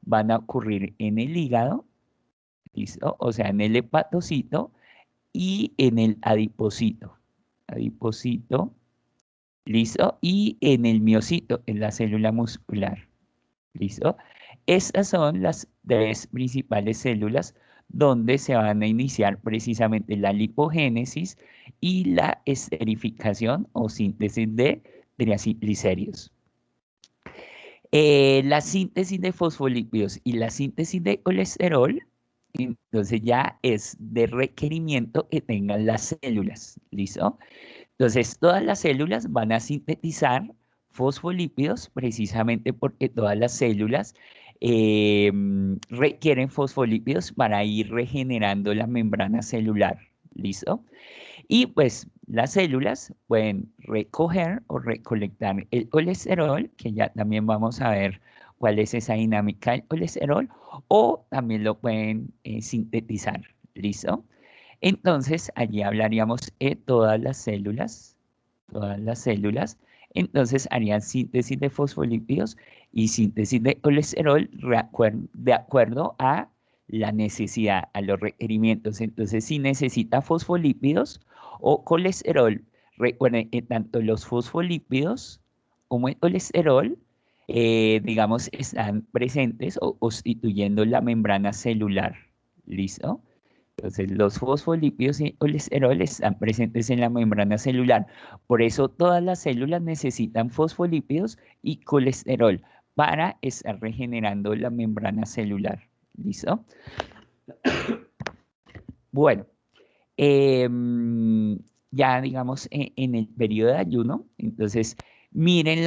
van a ocurrir en el hígado, ¿listo? O sea, en el hepatocito y en el adipocito. Adipocito. ¿Listo? Y en el miocito, en la célula muscular. ¿Listo? Estas son las tres principales células donde se van a iniciar precisamente la lipogénesis y la esterificación o síntesis de triacilglicéridos. La síntesis de fosfolípidos y la síntesis de colesterol, entonces ya es de requerimiento que tengan las células. ¿Listo? Entonces, todas las células van a sintetizar fosfolípidos precisamente porque todas las células requieren fosfolípidos para ir regenerando la membrana celular. ¿Listo? Y pues las células pueden recoger o recolectar el colesterol, que ya también vamos a ver cuál es esa dinámica del colesterol, o también lo pueden sintetizar. ¿Listo? Entonces, allí hablaríamos de todas las células, entonces harían síntesis de fosfolípidos y síntesis de colesterol de acuerdo a la necesidad, a los requerimientos. Entonces, si necesita fosfolípidos o colesterol, recuerden que tanto los fosfolípidos como el colesterol, digamos, están presentes o constituyendo la membrana celular. ¿Listo? Entonces, los fosfolípidos y colesterol están presentes en la membrana celular. Por eso todas las células necesitan fosfolípidos y colesterol para estar regenerando la membrana celular. ¿Listo? Bueno, ya digamos en el periodo de ayuno, entonces miren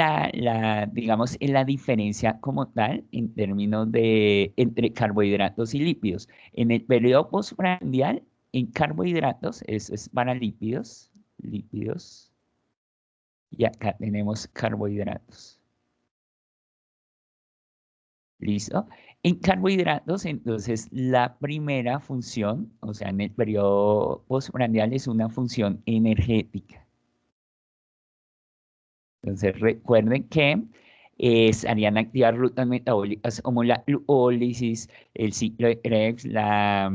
digamos, en la diferencia como tal en términos de entre carbohidratos y lípidos. En el periodo postprandial, en carbohidratos, eso es para lípidos, lípidos, y acá tenemos carbohidratos. ¿Listo? En carbohidratos, entonces, la primera función, o sea, en el periodo postprandial es una función energética. Entonces, recuerden que estarían activas rutas metabólicas como la glucólisis, el ciclo de Krebs, la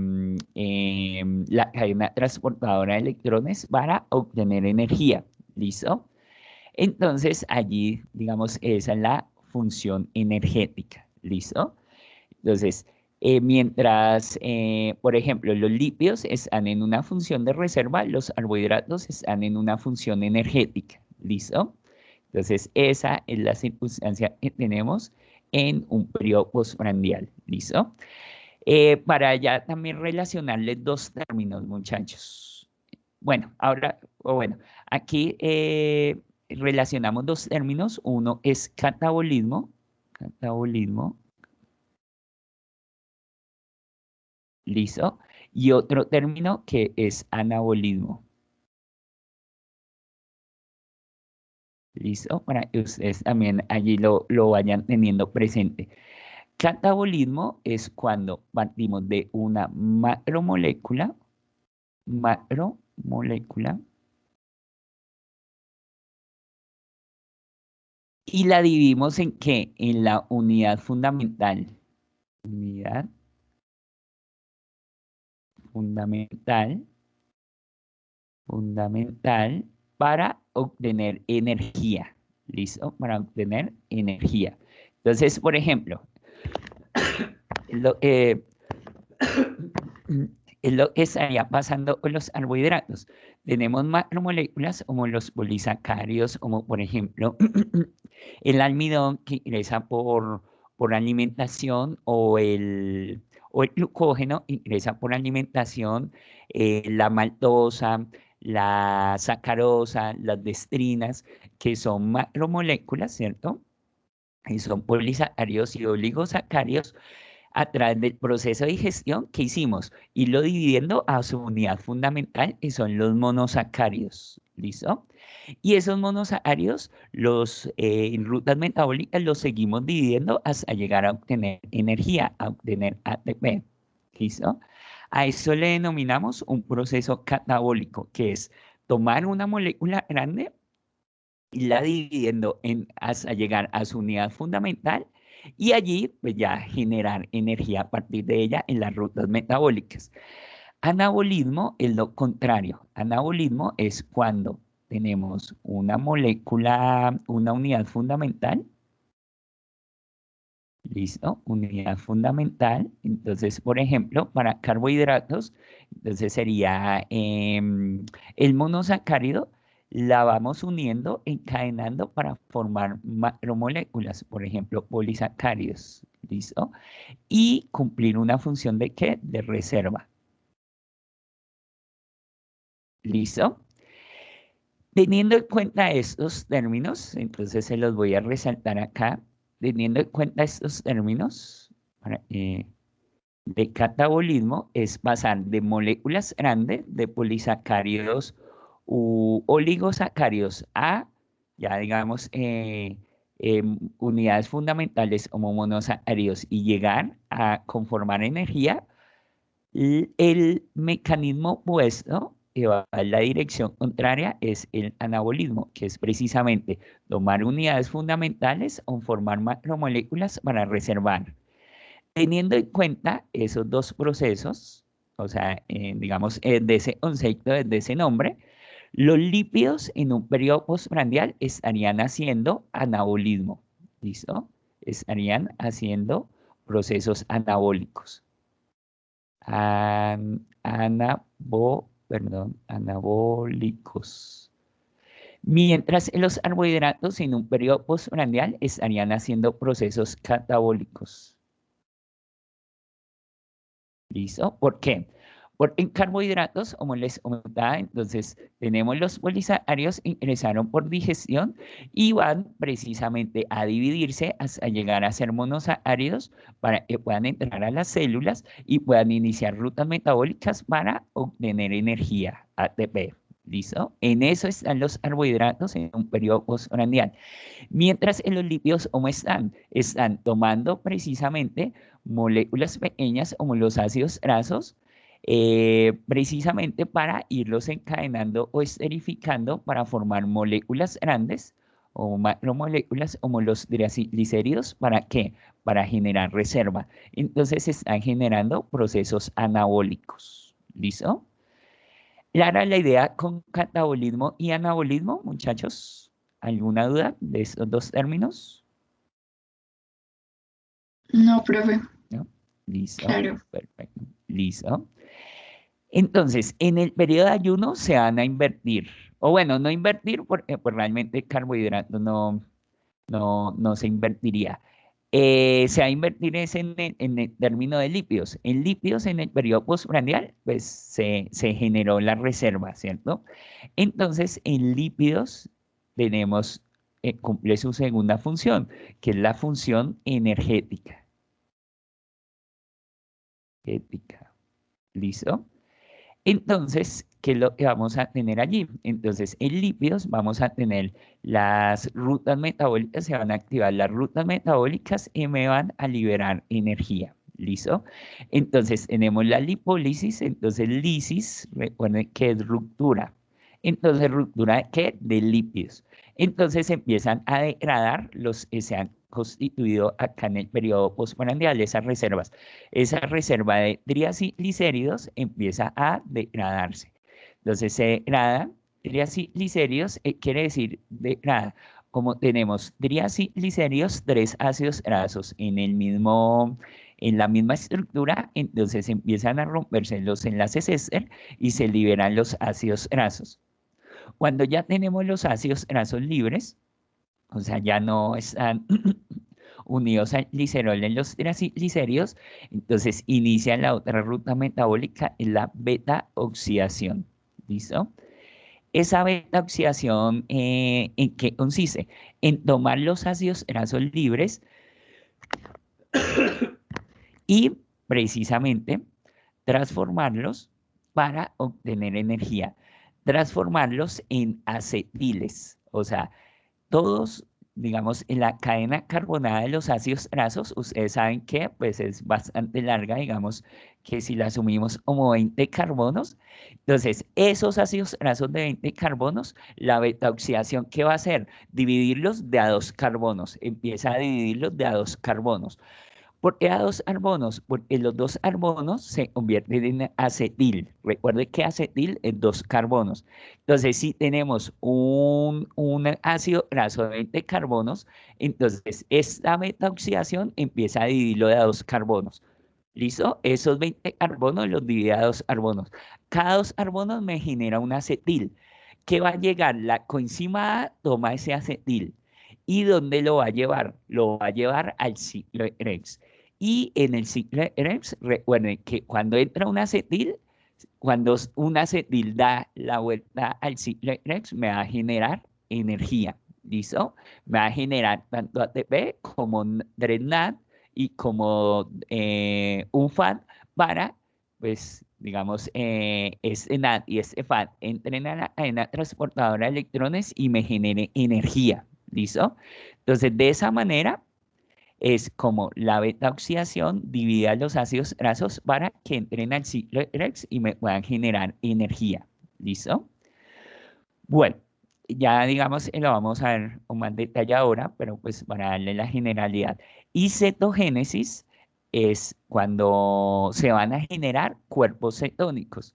cadena transportadora de electrones para obtener energía. ¿Listo? Entonces, allí, digamos, esa es la función energética. ¿Listo? Entonces, mientras, por ejemplo, los lípidos están en una función de reserva, los carbohidratos están en una función energética. ¿Listo? Entonces, esa es la circunstancia que tenemos en un periodo postprandial. ¿Listo? Para ya también relacionarles dos términos, muchachos. Bueno, ahora, o bueno, aquí relacionamos dos términos. Uno es catabolismo, catabolismo, ¿listo? Y otro término que es anabolismo, ¿listo? Para que ustedes también allí lo vayan teniendo presente. Catabolismo es cuando partimos de una macromolécula, y la dividimos en qué? En la unidad fundamental. Unidad fundamental, fundamental para obtener energía. ¿Listo? Para obtener energía. Entonces, por ejemplo, lo, eh, es lo que estaría pasando con los carbohidratos. Tenemos macromoléculas como los polisacáridos, como por ejemplo el almidón que ingresa por alimentación o el glucógeno ingresa por alimentación, la maltosa, la sacarosa, las destrinas, que son macromoléculas, ¿cierto? Y son polisacáridos y oligosacáridos a través del proceso de digestión que hicimos, irlo dividiendo a su unidad fundamental, que son los monosacáridos. ¿Listo? Y esos monosacáridos, en rutas metabólicas, los seguimos dividiendo hasta llegar a obtener energía, a obtener ATP. ¿Listo? A eso le denominamos un proceso catabólico, que es tomar una molécula grande y la dividiendo hasta llegar a su unidad fundamental y allí pues ya generar energía a partir de ella en las rutas metabólicas. Anabolismo es lo contrario. Anabolismo es cuando tenemos una molécula, una unidad fundamental, ¿listo? Unidad fundamental. Entonces, por ejemplo, para carbohidratos, entonces sería el monosacárido, la vamos uniendo, encadenando para formar macromoléculas, por ejemplo, polisacáridos, ¿listo? Y cumplir una función de ¿qué? De reserva, ¿listo? Teniendo en cuenta estos términos, entonces se los voy a resaltar acá, teniendo en cuenta estos términos, de catabolismo es pasar de moléculas grandes, de polisacáridos u oligosacáridos a, ya digamos, unidades fundamentales como monosacáridos y llegar a conformar energía. El mecanismo opuesto, que va en la dirección contraria, es el anabolismo, que es precisamente tomar unidades fundamentales o formar macromoléculas para reservar. Teniendo en cuenta esos dos procesos, o sea, digamos, de ese concepto, de ese nombre, los lípidos en un periodo postprandial estarían haciendo anabolismo, ¿listo? Estarían haciendo procesos anabólicos. anabólicos. Mientras los carbohidratos en un periodo postprandial estarían haciendo procesos catabólicos. ¿Listo? ¿Por qué? Porque en carbohidratos, como les comentaba, entonces tenemos los polisacáridos ingresaron por digestión y van precisamente a dividirse hasta llegar a ser monosacáridos para que puedan entrar a las células y puedan iniciar rutas metabólicas para obtener energía, ATP. ¿Listo? En eso están los carbohidratos en un periodo postprandial. Mientras en los lípidos, ¿cómo están? Están tomando precisamente moléculas pequeñas como los ácidos grasos, precisamente para irlos encadenando o esterificando para formar moléculas grandes o macromoléculas como los triglicéridos. ¿Para qué? Para generar reserva. Entonces se están generando procesos anabólicos. ¿Listo? Clara la idea con catabolismo y anabolismo, muchachos. ¿Alguna duda de estos dos términos? No, profe, ¿No? Listo, claro. perfecto, listo. Entonces, en el periodo de ayuno se van a invertir, o bueno, no invertir porque pues, realmente el carbohidrato no se invertiría. Se va a invertir es en el término de lípidos. En lípidos, en el periodo postprandial, pues se generó la reserva, ¿cierto? Entonces, en lípidos tenemos, cumple su segunda función, que es la función energética. Ética. ¿Listo? Entonces, ¿qué es lo que vamos a tener allí? Entonces, en lípidos vamos a tener las rutas metabólicas, se van a activar las rutas metabólicas y me van a liberar energía. ¿Listo? Entonces, tenemos la lipólisis, entonces lisis, recuerden que es ruptura. Entonces, ¿ruptura de qué? De lípidos. Entonces empiezan a degradar los que se han constituido acá en el periodo postprandial, esas reservas. Esa reserva de triacilglicéridos empieza a degradarse. Entonces se degrada triacilglicéridos, quiere decir degrada. Como tenemos triacilglicéridos, tres ácidos grasos en la misma estructura, entonces empiezan a romperse los enlaces éster y se liberan los ácidos grasos. Cuando ya tenemos los ácidos grasos libres, o sea, ya no están unidos al glicerol en los triglicéridos, entonces inicia la otra ruta metabólica, en la beta oxidación. ¿Listo? Esa beta oxidación, ¿en qué consiste? En tomar los ácidos grasos libres y precisamente transformarlos para obtener energía, transformarlos en acetiles, o sea, todos, digamos, en la cadena carbonada de los ácidos grasos, ustedes saben que pues es bastante larga, digamos, que si la asumimos como 20 carbonos, entonces esos ácidos grasos de 20 carbonos, la beta oxidación, ¿qué va a hacer? Dividirlos de a dos carbonos, empieza a dividirlos de a dos carbonos. ¿Por qué a dos carbonos? Porque los dos carbonos se convierten en acetil. Recuerde que acetil es dos carbonos. Entonces, si tenemos un ácido graso de 20 carbonos, entonces esta metaoxidación empieza a dividirlo de a dos carbonos. ¿Listo? Esos 20 carbonos los divide a dos carbonos. Cada dos carbonos me genera un acetil. ¿Qué va a llegar? La coenzima A toma ese acetil. ¿Y dónde lo va a llevar? Lo va a llevar al ciclo Krebs. Y en el ciclo Krebs, recuerden que cuando entra un acetil, cuando un acetil da la vuelta al ciclo Krebs, me va a generar energía. ¿Listo? Me va a generar tanto ATP como DRENAT y como un FAT para, pues, digamos, este NAT y este FAT entren a la cadena transportadora de electrones y me genere energía. ¿Listo? Entonces, de esa manera es como la beta oxidación divide los ácidos grasos para que entren al ciclo Krebs y me puedan generar energía. ¿Listo? Bueno, ya digamos, lo vamos a ver con más detalle ahora, pero pues para darle la generalidad. Y cetogénesis es cuando se van a generar cuerpos cetónicos.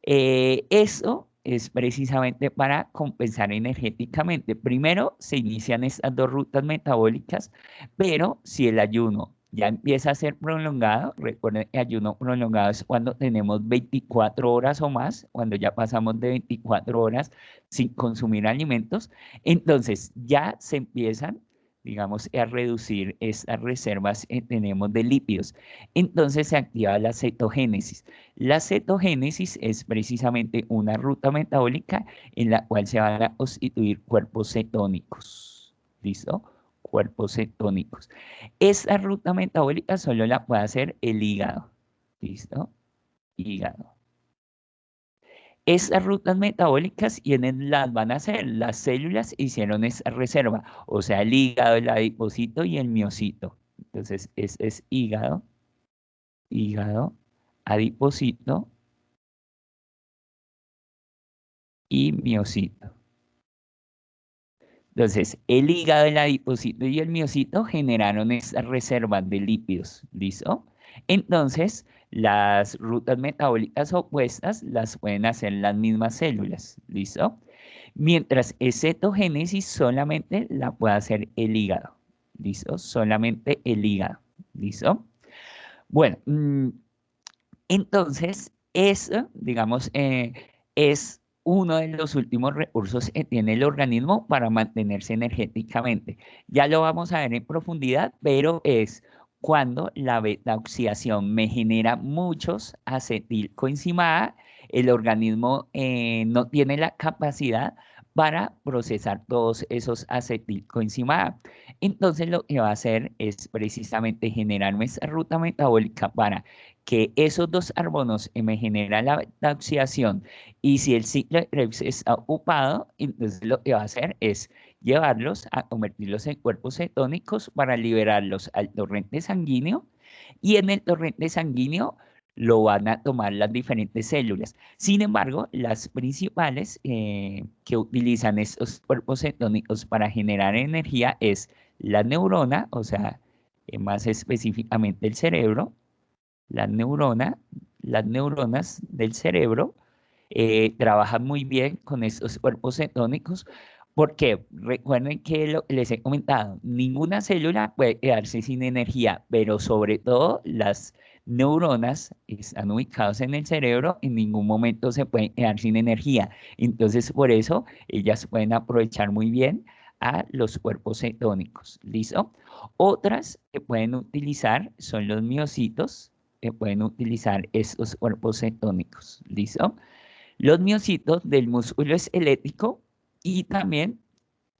Eso es precisamente para compensar energéticamente. Primero se inician estas dos rutas metabólicas, pero si el ayuno ya empieza a ser prolongado. Recuerden que ayuno prolongado es cuando tenemos 24 horas o más, cuando ya pasamos de 24 horas sin consumir alimentos. Entonces ya se empiezan, digamos, a reducir estas reservas que tenemos de lípidos. Entonces se activa la cetogénesis. La cetogénesis es precisamente una ruta metabólica en la cual se van a constituir cuerpos cetónicos. ¿Listo? Cuerpos cetónicos. Esta ruta metabólica solo la puede hacer el hígado. ¿Listo? Hígado. Estas rutas metabólicas, ¿quiénes las van a hacer? Las células hicieron esa reserva, o sea, el hígado, el adipocito y el miocito. Entonces, es hígado, hígado, adipocito y miocito. Entonces, el hígado, el adipocito y el miocito generaron esas reservas de lípidos, ¿listo? Entonces, las rutas metabólicas opuestas las pueden hacer las mismas células, ¿listo? Mientras cetogénesis solamente la puede hacer el hígado, ¿listo? Solamente el hígado, ¿listo? Bueno, entonces, eso, digamos, es uno de los últimos recursos que tiene el organismo para mantenerse energéticamente. Ya lo vamos a ver en profundidad, pero es cuando la beta-oxidación me genera muchos acetilcoenzima A, el organismo no tiene la capacidad para procesar todos esos acetilcoenzima A. Entonces lo que va a hacer es precisamente generarme esa ruta metabólica para que esos dos carbonos me generan la oxidación y si el ciclo de Krebs está ocupado, entonces lo que va a hacer es llevarlos a convertirlos en cuerpos cetónicos para liberarlos al torrente sanguíneo y en el torrente sanguíneo lo van a tomar las diferentes células. Sin embargo, las principales que utilizan estos cuerpos cetónicos para generar energía es la neurona, o sea, más específicamente el cerebro, la neurona, las neuronas del cerebro trabajan muy bien con estos cuerpos cetónicos porque recuerden que les he comentado, ninguna célula puede quedarse sin energía, pero sobre todo las neuronas están ubicadas en el cerebro, en ningún momento se pueden quedar sin energía. Entonces, por eso ellas pueden aprovechar muy bien a los cuerpos cetónicos. ¿Listo? Otras que pueden utilizar son los miocitos, que pueden utilizar estos cuerpos cetónicos. ¿Listo? Los miocitos del músculo esquelético y también,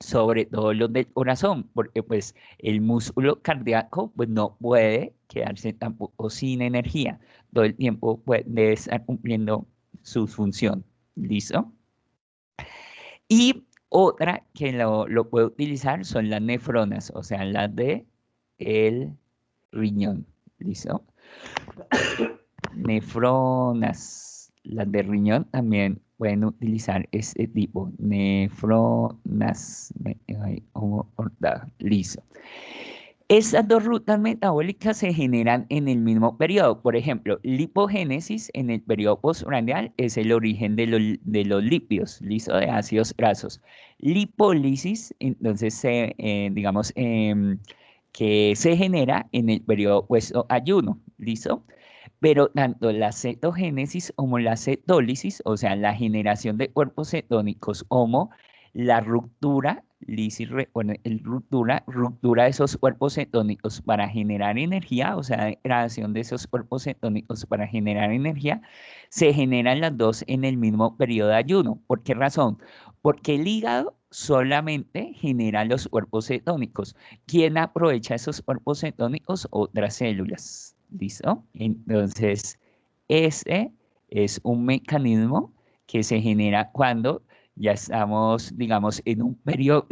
sobre todo los del corazón, porque pues el músculo cardíaco pues no puede quedarse tampoco sin energía. Todo el tiempo debe estar cumpliendo su función. ¿Listo? Y otra que lo puede utilizar son las nefronas, o sea, las de el riñón. ¿Listo? Nefronas. Las de riñón también pueden utilizar este tipo. Nefronas. Listo. Estas dos rutas metabólicas se generan en el mismo periodo. Por ejemplo, lipogénesis en el periodo postprandial es el origen de los lípidos, ¿listo? De ácidos grasos. Lipólisis, entonces, digamos, que se genera en el periodo puesto ayuno, ¿listo? Pero tanto la cetogénesis como la cetólisis, o sea, la generación de cuerpos cetónicos, como la ruptura, lisis, recuerden, ruptura de esos cuerpos cetónicos para generar energía, o sea, creación de esos cuerpos cetónicos para generar energía, se generan las dos en el mismo periodo de ayuno. ¿Por qué razón? Porque el hígado solamente genera los cuerpos cetónicos. ¿Quién aprovecha esos cuerpos cetónicos? Otras células. ¿Listo? Entonces, ese es un mecanismo que se genera cuando ya estamos, digamos, en un periodo,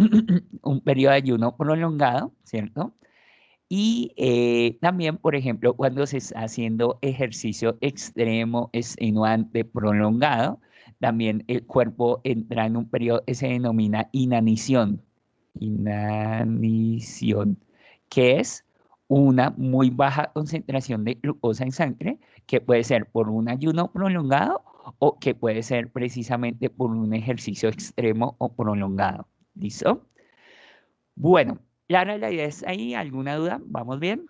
un periodo de ayuno prolongado, ¿cierto? Y también, por ejemplo, cuando se está haciendo ejercicio extremo, extenuante, prolongado, también el cuerpo entra en un periodo que se denomina inanición. Inanición, que es una muy baja concentración de glucosa en sangre, que puede ser por un ayuno prolongado o que puede ser precisamente por un ejercicio extremo o prolongado. ¿Listo? Bueno, Clara, la idea es ahí. ¿Alguna duda? ¿Vamos bien?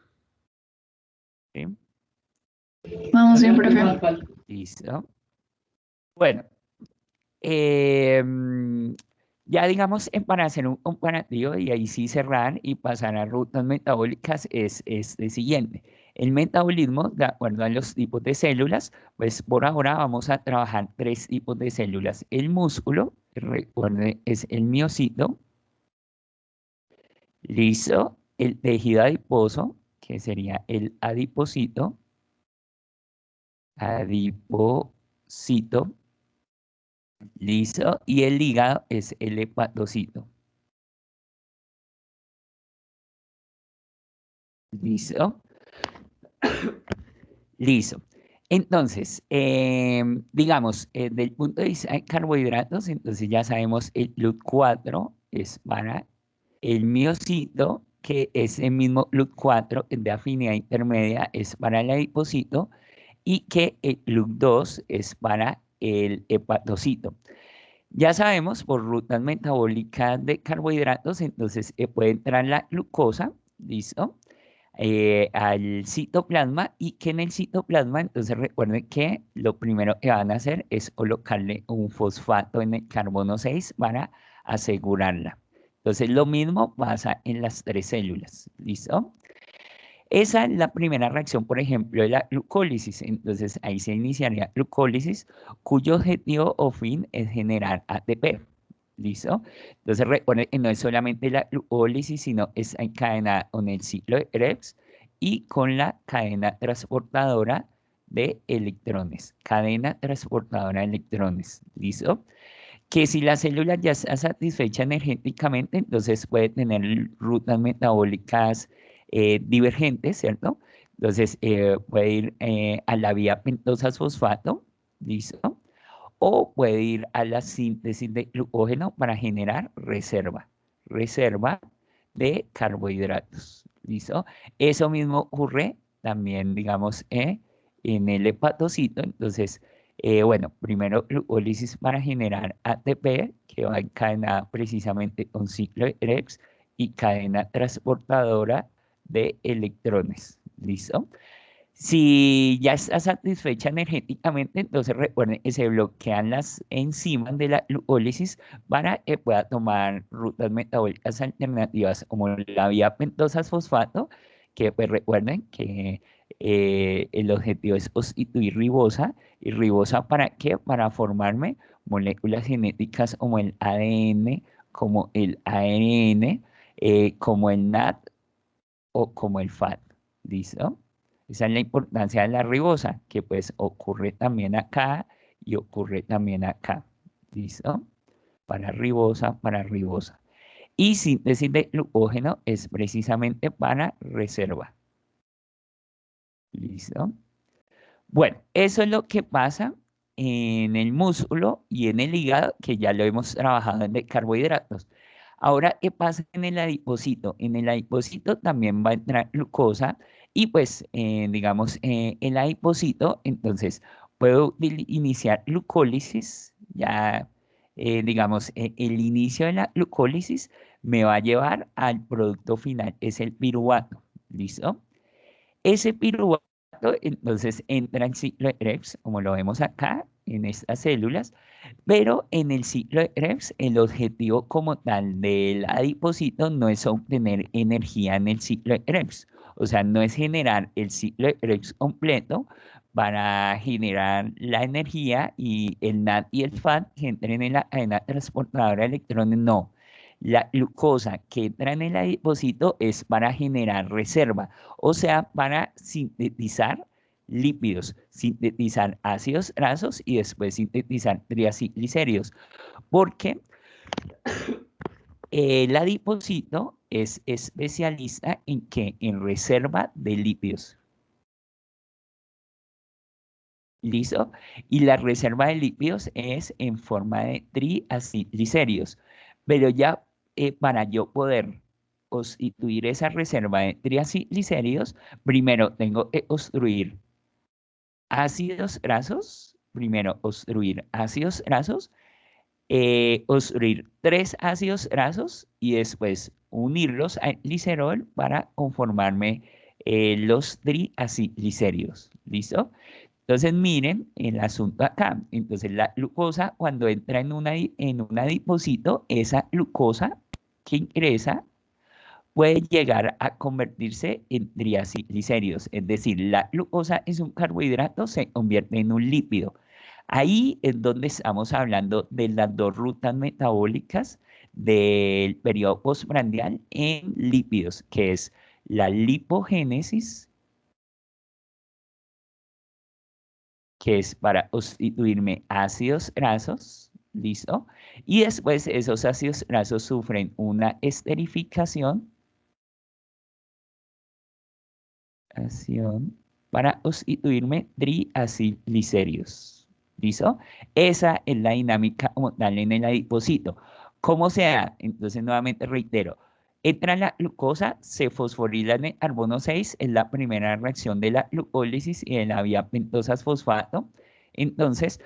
¿Sí? Vamos bien, profe. Listo. Bueno, em, ya digamos, para hacer un comparativo y ahí sí cerrar y pasar a rutas metabólicas es el siguiente. El metabolismo, de acuerdo a los tipos de células, pues por ahora vamos a trabajar tres tipos de células. El músculo, recuerde, es el miocito, listo, el tejido adiposo, que sería el adipocito, adipocito, listo, y el hígado es el hepatocito, listo. Listo. Entonces, digamos, del punto de vista de carbohidratos, entonces ya sabemos el GLUT4 es para el miocito, que es el mismo GLUT4 de afinidad intermedia, es para el adipocito, y que el GLUT2 es para el hepatocito. Ya sabemos por rutas metabólicas de carbohidratos, entonces puede entrar la glucosa, ¿listo? Al citoplasma y que en el citoplasma, entonces recuerden que lo primero que van a hacer es colocarle un fosfato en el carbono 6 para asegurarla. Entonces lo mismo pasa en las tres células, ¿listo? Esa es la primera reacción, por ejemplo, de la glucólisis. Entonces ahí se iniciaría glucólisis, cuyo objetivo o fin es generar ATP. ¿Listo? Entonces recuerden que no es solamente la glucólisis, sino es encadenada con el ciclo de Krebs y con la cadena transportadora de electrones. Cadena transportadora de electrones. ¿Listo? Que si la célula ya está satisfecha energéticamente, entonces puede tener rutas metabólicas divergentes, ¿cierto? Entonces puede ir a la vía pentosa-fosfato, ¿listo? O puede ir a la síntesis de glucógeno para generar reserva de carbohidratos, ¿listo? Eso mismo ocurre también, digamos, en el hepatocito, entonces bueno, primero glucólisis para generar ATP, que va encadenada precisamente con ciclo de Krebs y cadena transportadora de electrones. ¿Listo? Si ya está satisfecha energéticamente, entonces recuerden que se bloquean las enzimas de la glucólisis para que pueda tomar rutas metabólicas alternativas como la vía pentosa-fosfato, que pues recuerden que el objetivo es sustituir ribosa. ¿Y ribosa para qué? Para formarme moléculas genéticas como el ADN, como el ARN, como el NAT o como el FAT. ¿Listo? Esa es la importancia de la ribosa, que pues ocurre también acá y ocurre también acá. ¿Listo? Para ribosa, para ribosa. Y síntesis de glucógeno es precisamente para reserva. ¿Listo? Bueno, eso es lo que pasa en el músculo y en el hígado, que ya lo hemos trabajado en de carbohidratos. Ahora, ¿qué pasa en el adipocito? En el adipocito también va a entrar glucosa y pues, digamos, el adipocito, entonces, puedo iniciar glucólisis, ya, digamos, el inicio de la glucólisis me va a llevar al producto final, es el piruvato, ¿listo? Ese piruvato entonces entra en ciclo de Krebs, como lo vemos acá en estas células, pero en el ciclo de Krebs el objetivo como tal del adipocito no es obtener energía en el ciclo de Krebs, o sea, no es generar el ciclo de Krebs completo para generar la energía y el NAD y el FAT que entren en la cadena transportadora de electrones, no. La glucosa que entra en el adipocito es para generar reserva, o sea, para sintetizar lípidos, sintetizar ácidos grasos y después sintetizar triacilglicéridos, porque el adipocito es especialista en que en reserva de lípidos. ¿Listo? Y la reserva de lípidos es en forma de triacilglicéridos. Pero ya para yo poder constituir esa reserva de triacilglicéridos, primero tengo que construir ácidos grasos, primero construir ácidos grasos, construir tres ácidos grasos y después unirlos al glicerol para conformarme los triacilglicéridos. ¿Listo? Entonces, miren el asunto acá. Entonces, la glucosa, cuando entra en un adipocito, esa glucosa que ingresa puede llegar a convertirse en triacilglicéridos. Es decir, la glucosa es un carbohidrato, se convierte en un lípido. Ahí es donde estamos hablando de las dos rutas metabólicas del periodo postprandial en lípidos, que es la lipogénesis, que es para constituirme ácidos grasos, ¿listo? Y después esos ácidos grasos sufren una esterificación para constituirme triacilglicéridos, ¿listo? Esa es la dinámica como tal en el adipocito. ¿Cómo se da? Entonces, nuevamente reitero, entra la glucosa, se fosforila en el carbono 6, es la primera reacción de la glucólisis y de la vía pentosas fosfato. Entonces,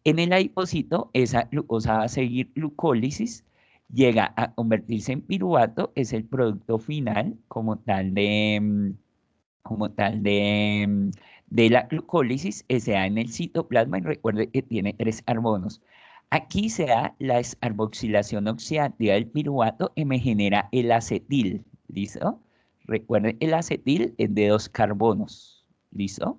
en el adipocito, esa glucosa va a seguir glucólisis, llega a convertirse en piruvato, es el producto final como tal de la glucólisis, se da en el citoplasma y recuerde que tiene 3 carbonos. Aquí se da la descarboxilación oxidativa del piruvato y me genera el acetil, ¿listo? Recuerden, el acetil es de 2 carbonos, ¿listo?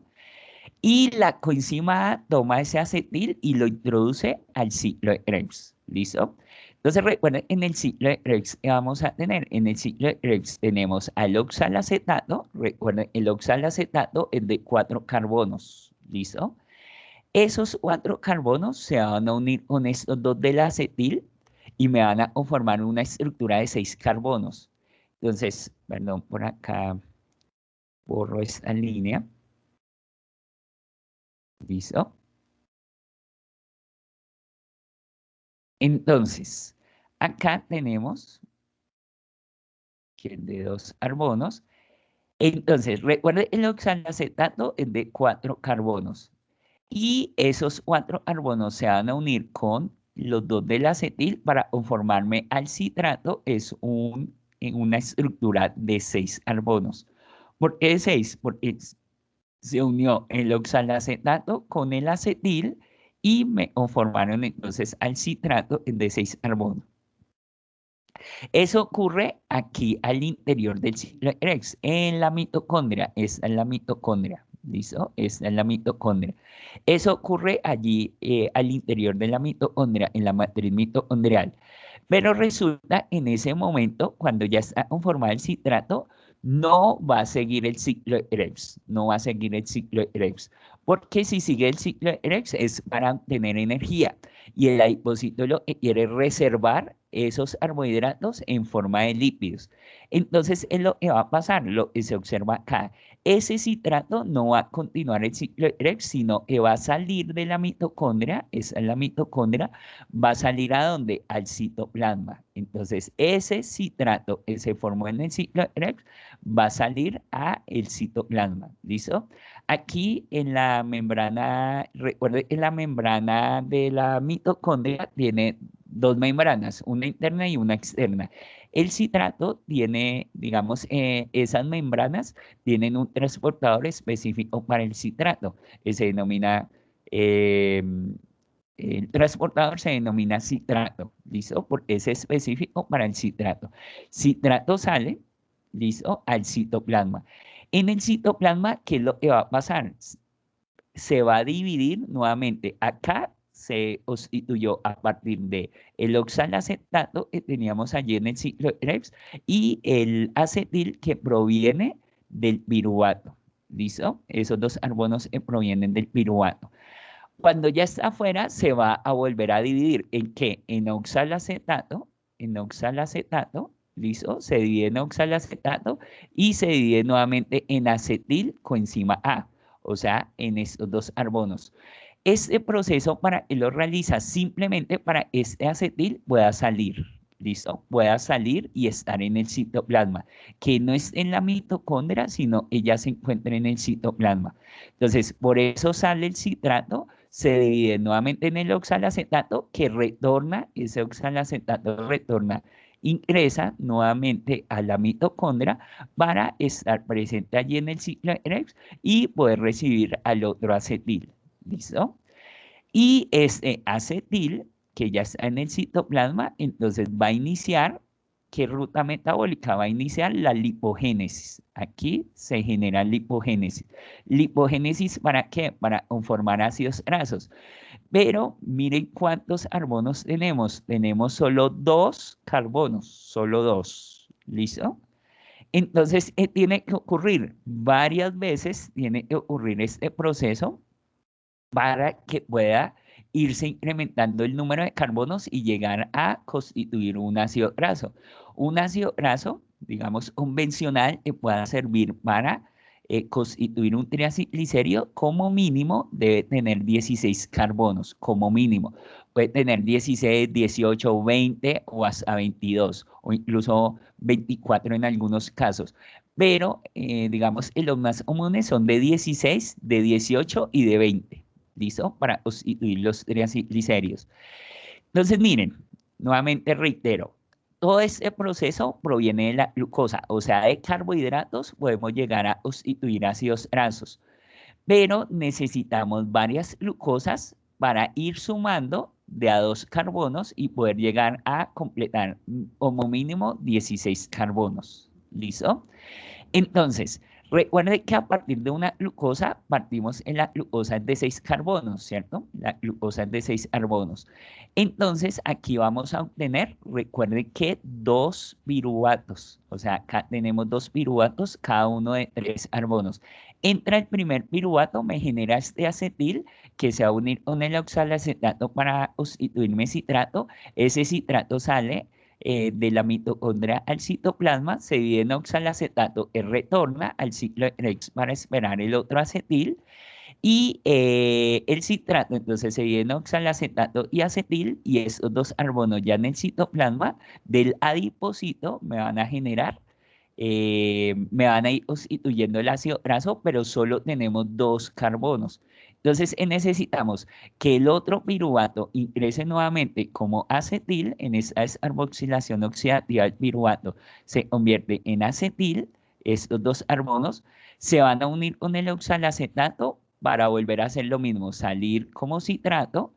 Y la coenzima A toma ese acetil y lo introduce al ciclo de Krebs. ¿Listo? Entonces recuerden, en el ciclo de Krebs, ¿qué vamos a tener? En el ciclo de Krebs tenemos al oxalacetato. Recuerden, el oxalacetato es de 4 carbonos. ¿Listo? Esos 4 carbonos se van a unir con estos dos del acetil y me van a conformar una estructura de 6 carbonos. Entonces, perdón, por acá borro esta línea. ¿Listo? Entonces, acá tenemos que es de 2 carbonos. Entonces, recuerde, el oxalacetato es de 4 carbonos. Y esos 4 carbonos se van a unir con los dos del acetil para conformarme al citrato. En una estructura de 6 carbonos. ¿Por qué de 6? Porque se unió el oxalacetato con el acetil y me conformaron entonces al citrato de 6 carbonos. Eso ocurre aquí al interior del ciclo Krebs, en la mitocondria. Esta es la mitocondria. ¿Listo? Esta es la mitocondria. Eso ocurre allí al interior de la mitocondria, en la matriz mitocondrial. Pero resulta en ese momento, cuando ya está conformado el citrato, no va a seguir el ciclo de Krebs. No va a seguir el ciclo de Krebs. Porque si sigue el ciclo de Krebs es para tener energía. Y el adipocito lo que quiere es reservar esos carbohidratos en forma de lípidos. Entonces, es lo que va a pasar, lo que se observa acá. Ese citrato no va a continuar el ciclo de Krebs, sino que va a salir de la mitocondria, esa es la mitocondria, va a salir a dónde? Al citoplasma. Entonces, ese citrato que se formó en el ciclo de Krebs va a salir a el citoplasma. ¿Listo? Aquí en la membrana, recuerde que la membrana de la mitocondria tiene dos membranas, una interna y una externa. El citrato tiene, digamos, esas membranas tienen un transportador específico para el citrato, que se denomina, eh, el transportador se denomina citrato, ¿listo? Porque es específico para el citrato. Citrato sale, ¿listo? Al citoplasma. En el citoplasma, ¿qué es lo que va a pasar? Se va a dividir nuevamente. Acá se constituyó a partir de el oxalacetato que teníamos allí en el ciclo de Krebs y el acetil que proviene del piruvato. ¿Listo? Esos 2 carbonos provienen del piruvato. Cuando ya está afuera, se va a volver a dividir. ¿En qué? En oxalacetato, ¿listo? Se divide en oxalacetato y se divide nuevamente en acetil coenzima A, o sea, en estos 2 carbonos. Este proceso para que lo realiza simplemente para este acetil pueda salir, ¿listo? Pueda salir y estar en el citoplasma, que no es en la mitocondria, sino ella se encuentra en el citoplasma. Entonces, por eso sale el citrato, se divide nuevamente en el oxalacetato, que retorna, ese oxalacetato retorna ingresa nuevamente a la mitocondria para estar presente allí en el ciclo Krebs y poder recibir al otro acetil. ¿Listo? Y este acetil, que ya está en el citoplasma, entonces va a iniciar, ¿qué ruta metabólica? Va a iniciar la lipogénesis. Aquí se genera lipogénesis. ¿Lipogénesis para qué? Para conformar ácidos grasos. Pero miren cuántos carbonos tenemos. Tenemos solo 2 carbonos, solo 2. ¿Listo? Entonces, tiene que ocurrir varias veces, tiene que ocurrir este proceso para que pueda irse incrementando el número de carbonos y llegar a constituir un ácido graso. Un ácido graso, digamos, convencional, que pueda servir para constituir un triacilglicérido, como mínimo debe tener 16 carbonos, como mínimo. Puede tener 16, 18, 20 o hasta 22, o incluso 24 en algunos casos. Pero, digamos, los más comunes son de 16, de 18 y de 20. ¿Listo? Para constituir los triglicéridos. Entonces, miren, nuevamente reitero, todo este proceso proviene de la glucosa, o sea, de carbohidratos podemos llegar a constituir ácidos grasos, pero necesitamos varias glucosas para ir sumando de a 2 carbonos y poder llegar a completar como mínimo 16 carbonos. ¿Listo? Entonces, recuerde que a partir de una glucosa, partimos en la glucosa de 6 carbonos, ¿cierto? La glucosa de 6 carbonos. Entonces, aquí vamos a obtener, recuerde que 2 piruvatos. O sea, acá tenemos 2 piruvatos, cada uno de 3 carbonos. Entra el primer piruvato, me genera este acetil que se va a unir con el oxalacetato para constituirme citrato. Ese citrato sale de la mitocondria al citoplasma, se divide en oxalacetato que retorna al ciclo Krebs para esperar el otro acetil y el citrato, entonces se divide en oxalacetato y acetil y esos 2 carbonos ya en el citoplasma del adipocito me van a generar, me van a ir constituyendo el ácido graso, pero solo tenemos 2 carbonos. Entonces necesitamos que el otro piruvato ingrese nuevamente como acetil, en esta descarboxilación oxidativa del piruvato se convierte en acetil, estos 2 carbonos se van a unir con el oxalacetato para volver a hacer lo mismo, salir como citrato.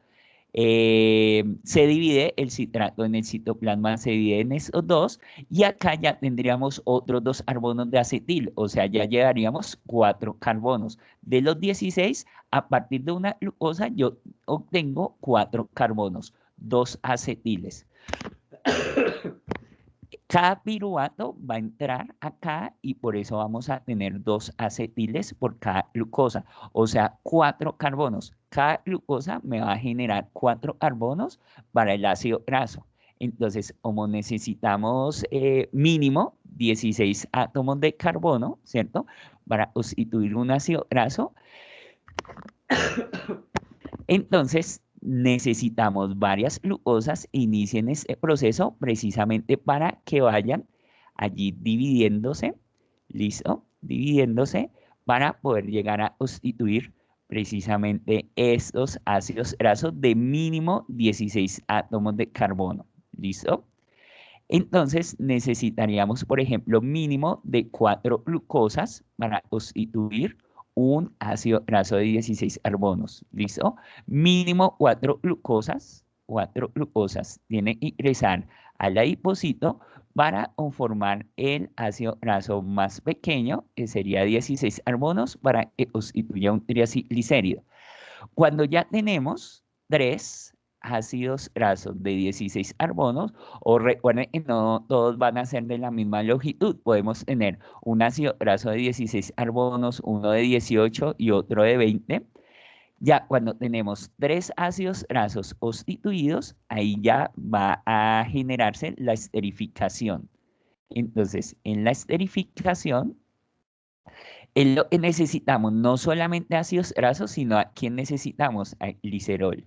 Se divide el citrato en el citoplasma, se divide en esos 2 y acá ya tendríamos otros 2 carbonos de acetil, o sea, ya llevaríamos 4 carbonos. De los 16, a partir de una glucosa, yo obtengo 4 carbonos, 2 acetiles. Cada piruvato va a entrar acá y por eso vamos a tener 2 acetiles por cada glucosa, o sea, 4 carbonos. Cada glucosa me va a generar 4 carbonos para el ácido graso. Entonces, como necesitamos mínimo 16 átomos de carbono, ¿cierto? Para constituir un ácido graso, entonces necesitamos varias glucosas, inicien este proceso precisamente para que vayan allí dividiéndose, ¿listo? Dividiéndose para poder llegar a constituir precisamente estos ácidos grasos de mínimo 16 átomos de carbono, ¿listo? Entonces necesitaríamos, por ejemplo, mínimo de 4 glucosas para constituir un ácido graso de 16 carbonos. ¿Listo? Mínimo 4 glucosas. 4 glucosas tienen que ingresar al adipocito para conformar el ácido graso más pequeño, que sería 16 carbonos, para que constituya un triacilglicérido. Cuando ya tenemos 3 ácidos grasos de 16 carbonos, o recuerden que no todos van a ser de la misma longitud, podemos tener un ácido graso de 16 carbonos, uno de 18 y otro de 20. Ya cuando tenemos 3 ácidos grasos constituidos, ahí ya va a generarse la esterificación. Entonces, en la esterificación, es lo que necesitamos, no solamente ácidos grasos, sino a quién necesitamos, a glicerol.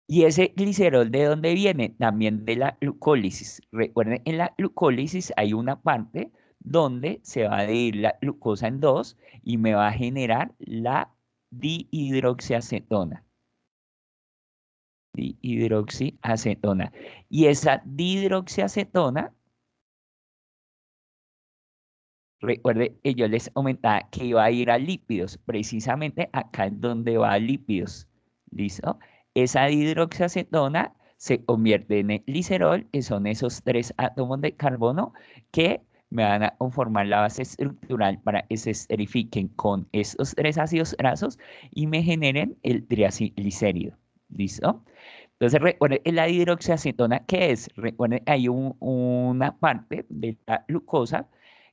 ¿Y ese glicerol de dónde viene? También de la glucólisis. Recuerden, en la glucólisis hay una parte donde se va a dividir la glucosa en 2 y me va a generar la dihidroxiacetona. dihidroxiacetona. Y esa dihidroxiacetona, recuerde que yo les comentaba que iba a ir a lípidos, precisamente acá es donde va a lípidos. ¿Listo? Esa dihidroxiacetona se convierte en el glicerol, que son esos 3 átomos de carbono que me van a conformar la base estructural para que se esterifiquen con estos 3 ácidos grasos y me generen el triacilglicérido. ¿Listo? Entonces, recuerden, la hidroxiacetona, ¿qué es? Recuerden, hay una parte de la glucosa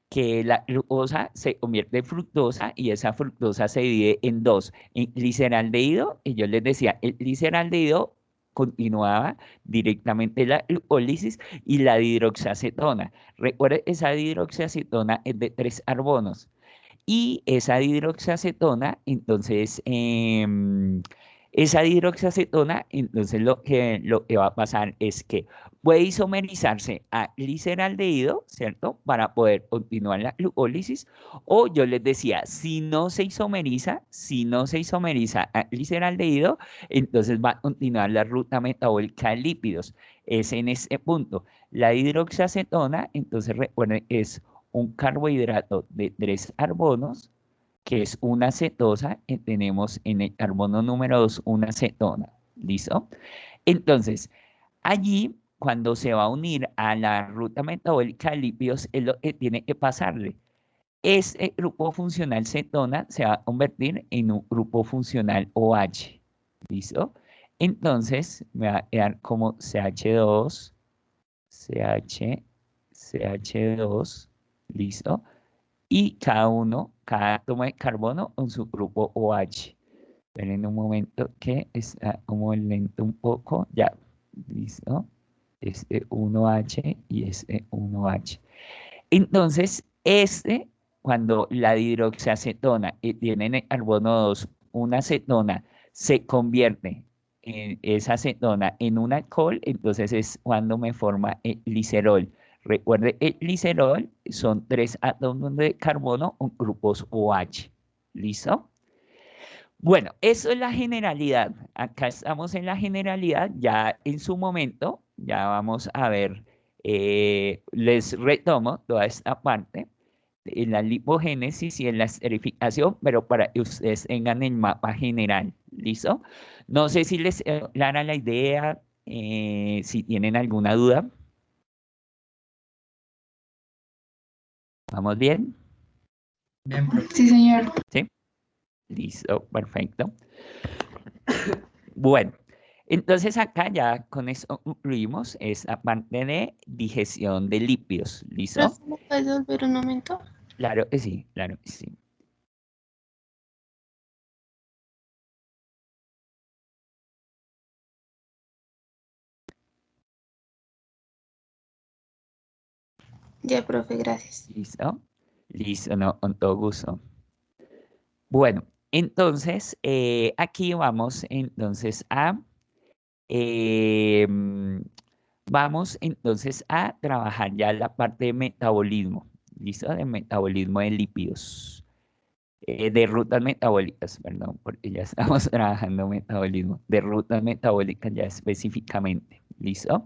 que la glucosa se convierte en fructosa y esa fructosa se divide en dos, en gliceraldehído, y yo les decía, el gliceraldehído continuaba directamente la glucólisis y la dihidroxiacetona. Recuerden, esa dihidroxiacetona es de 3 carbonos. Y esa dihidroxiacetona, entonces, esa dihidroxiacetona, entonces lo que va a pasar es que puede isomerizarse a gliceraldehído, ¿cierto? Para poder continuar la glucólisis. O yo les decía, si no se isomeriza a gliceraldehído, entonces va a continuar la ruta metabólica de lípidos. Es en ese punto. La hidroxiacetona, entonces recuerden, es un carbohidrato de 3 carbonos, que es una cetosa, y tenemos en el carbono número 2 una cetona. ¿Listo? Entonces, allí, cuando se va a unir a la ruta metabólica de lípidos, es lo que tiene que pasarle. Este grupo funcional cetona se va a convertir en un grupo funcional OH. ¿Listo? Entonces, me va a quedar como CH2, CH2, ¿listo? Y cada átomo de carbono con su grupo OH. Esperen un momento que está como lento un poco. Ya, ¿listo? Este 1H y este 1H. Entonces, cuando la dihidroxiacetona tiene en el carbono 2 una acetona, se convierte en esa acetona en un alcohol, entonces es cuando me forma el glicerol. Recuerde, el glicerol son 3 átomos de carbono con grupos OH. ¿Listo? Bueno, eso es la generalidad. Acá estamos en la generalidad, ya en su momento, ya vamos a ver, les retomo toda esta parte en la lipogénesis y en la esterificación, pero para que ustedes tengan el mapa general, ¿listo? No sé si les clara la idea, si tienen alguna duda. ¿Vamos bien? Bien, profe. Sí, señor. ¿Sí? Listo, perfecto. Bueno, entonces acá ya con eso concluimos esta parte de digestión de lípidos, ¿listo? Profe, ¿me puedes volver un momento? Claro que sí, claro que sí. Ya, profe, gracias. ¿Listo? Listo, no, con todo gusto. Bueno, entonces aquí vamos entonces eh, mm, vamos entonces a trabajar ya la parte de metabolismo, ¿listo? De metabolismo de lípidos, de rutas metabólicas, perdón, porque ya estamos trabajando metabolismo, de rutas metabólicas ya específicamente, ¿listo?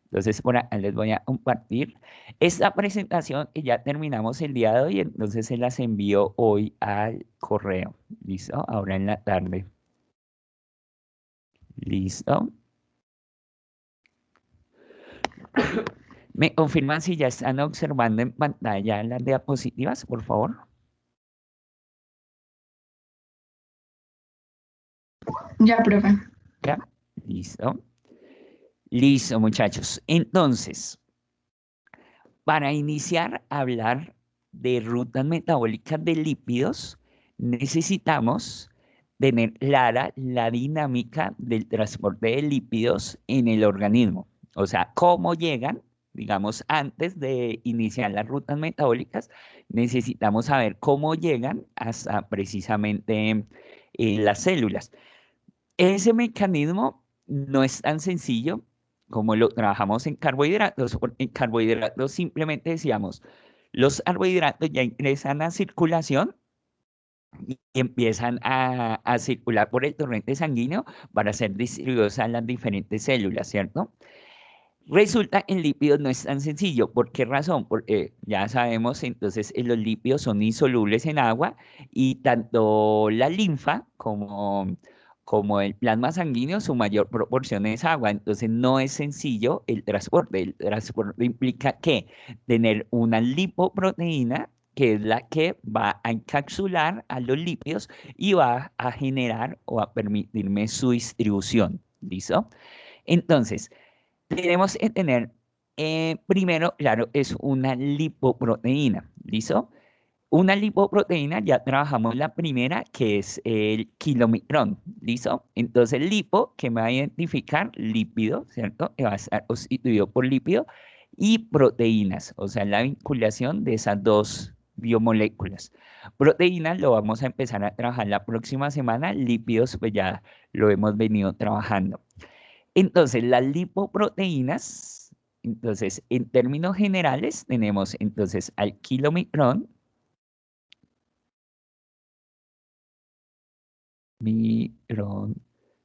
Entonces, por acá les voy a compartir esta presentación que ya terminamos el día de hoy, entonces se las envío hoy al correo, ¿listo? Ahora en la tarde. ¿Listo? ¿Me confirman si ya están observando en pantalla las diapositivas, por favor? Ya, profe. ¿Ya? ¿Listo? Listo, muchachos. Entonces, para iniciar a hablar de rutas metabólicas de lípidos, necesitamos tener clara la dinámica del transporte de lípidos en el organismo. O sea, cómo llegan, digamos, antes de iniciar las rutas metabólicas, necesitamos saber cómo llegan hasta precisamente las células. Ese mecanismo no es tan sencillo como lo trabajamos en carbohidratos. En carbohidratos simplemente decíamos, los carbohidratos ya ingresan a circulación y empiezan a circular por el torrente sanguíneo para ser distribuidos a las diferentes células, ¿cierto? Resulta que en lípidos no es tan sencillo. ¿Por qué razón? Porque ya sabemos, entonces, los lípidos son insolubles en agua y tanto la linfa como el plasma sanguíneo, su mayor proporción es agua. Entonces, no es sencillo el transporte. El transporte implica que tener una lipoproteína, que es la que va a encapsular a los lípidos y va a generar o a permitirme su distribución. ¿Listo? Entonces, tenemos que tener, primero, claro, es una lipoproteína, ¿listo? Una lipoproteína, ya trabajamos la primera, que es el kilomicrón, ¿listo? Entonces, lipo, que me va a identificar lípido, ¿cierto? Que va a estar constituido por lípido y proteínas, o sea, la vinculación de esas dos biomoléculas. Proteínas lo vamos a empezar a trabajar la próxima semana, lípidos, pues ya lo hemos venido trabajando. Entonces, las lipoproteínas, entonces, en términos generales, tenemos entonces al kilomicrón, micrón,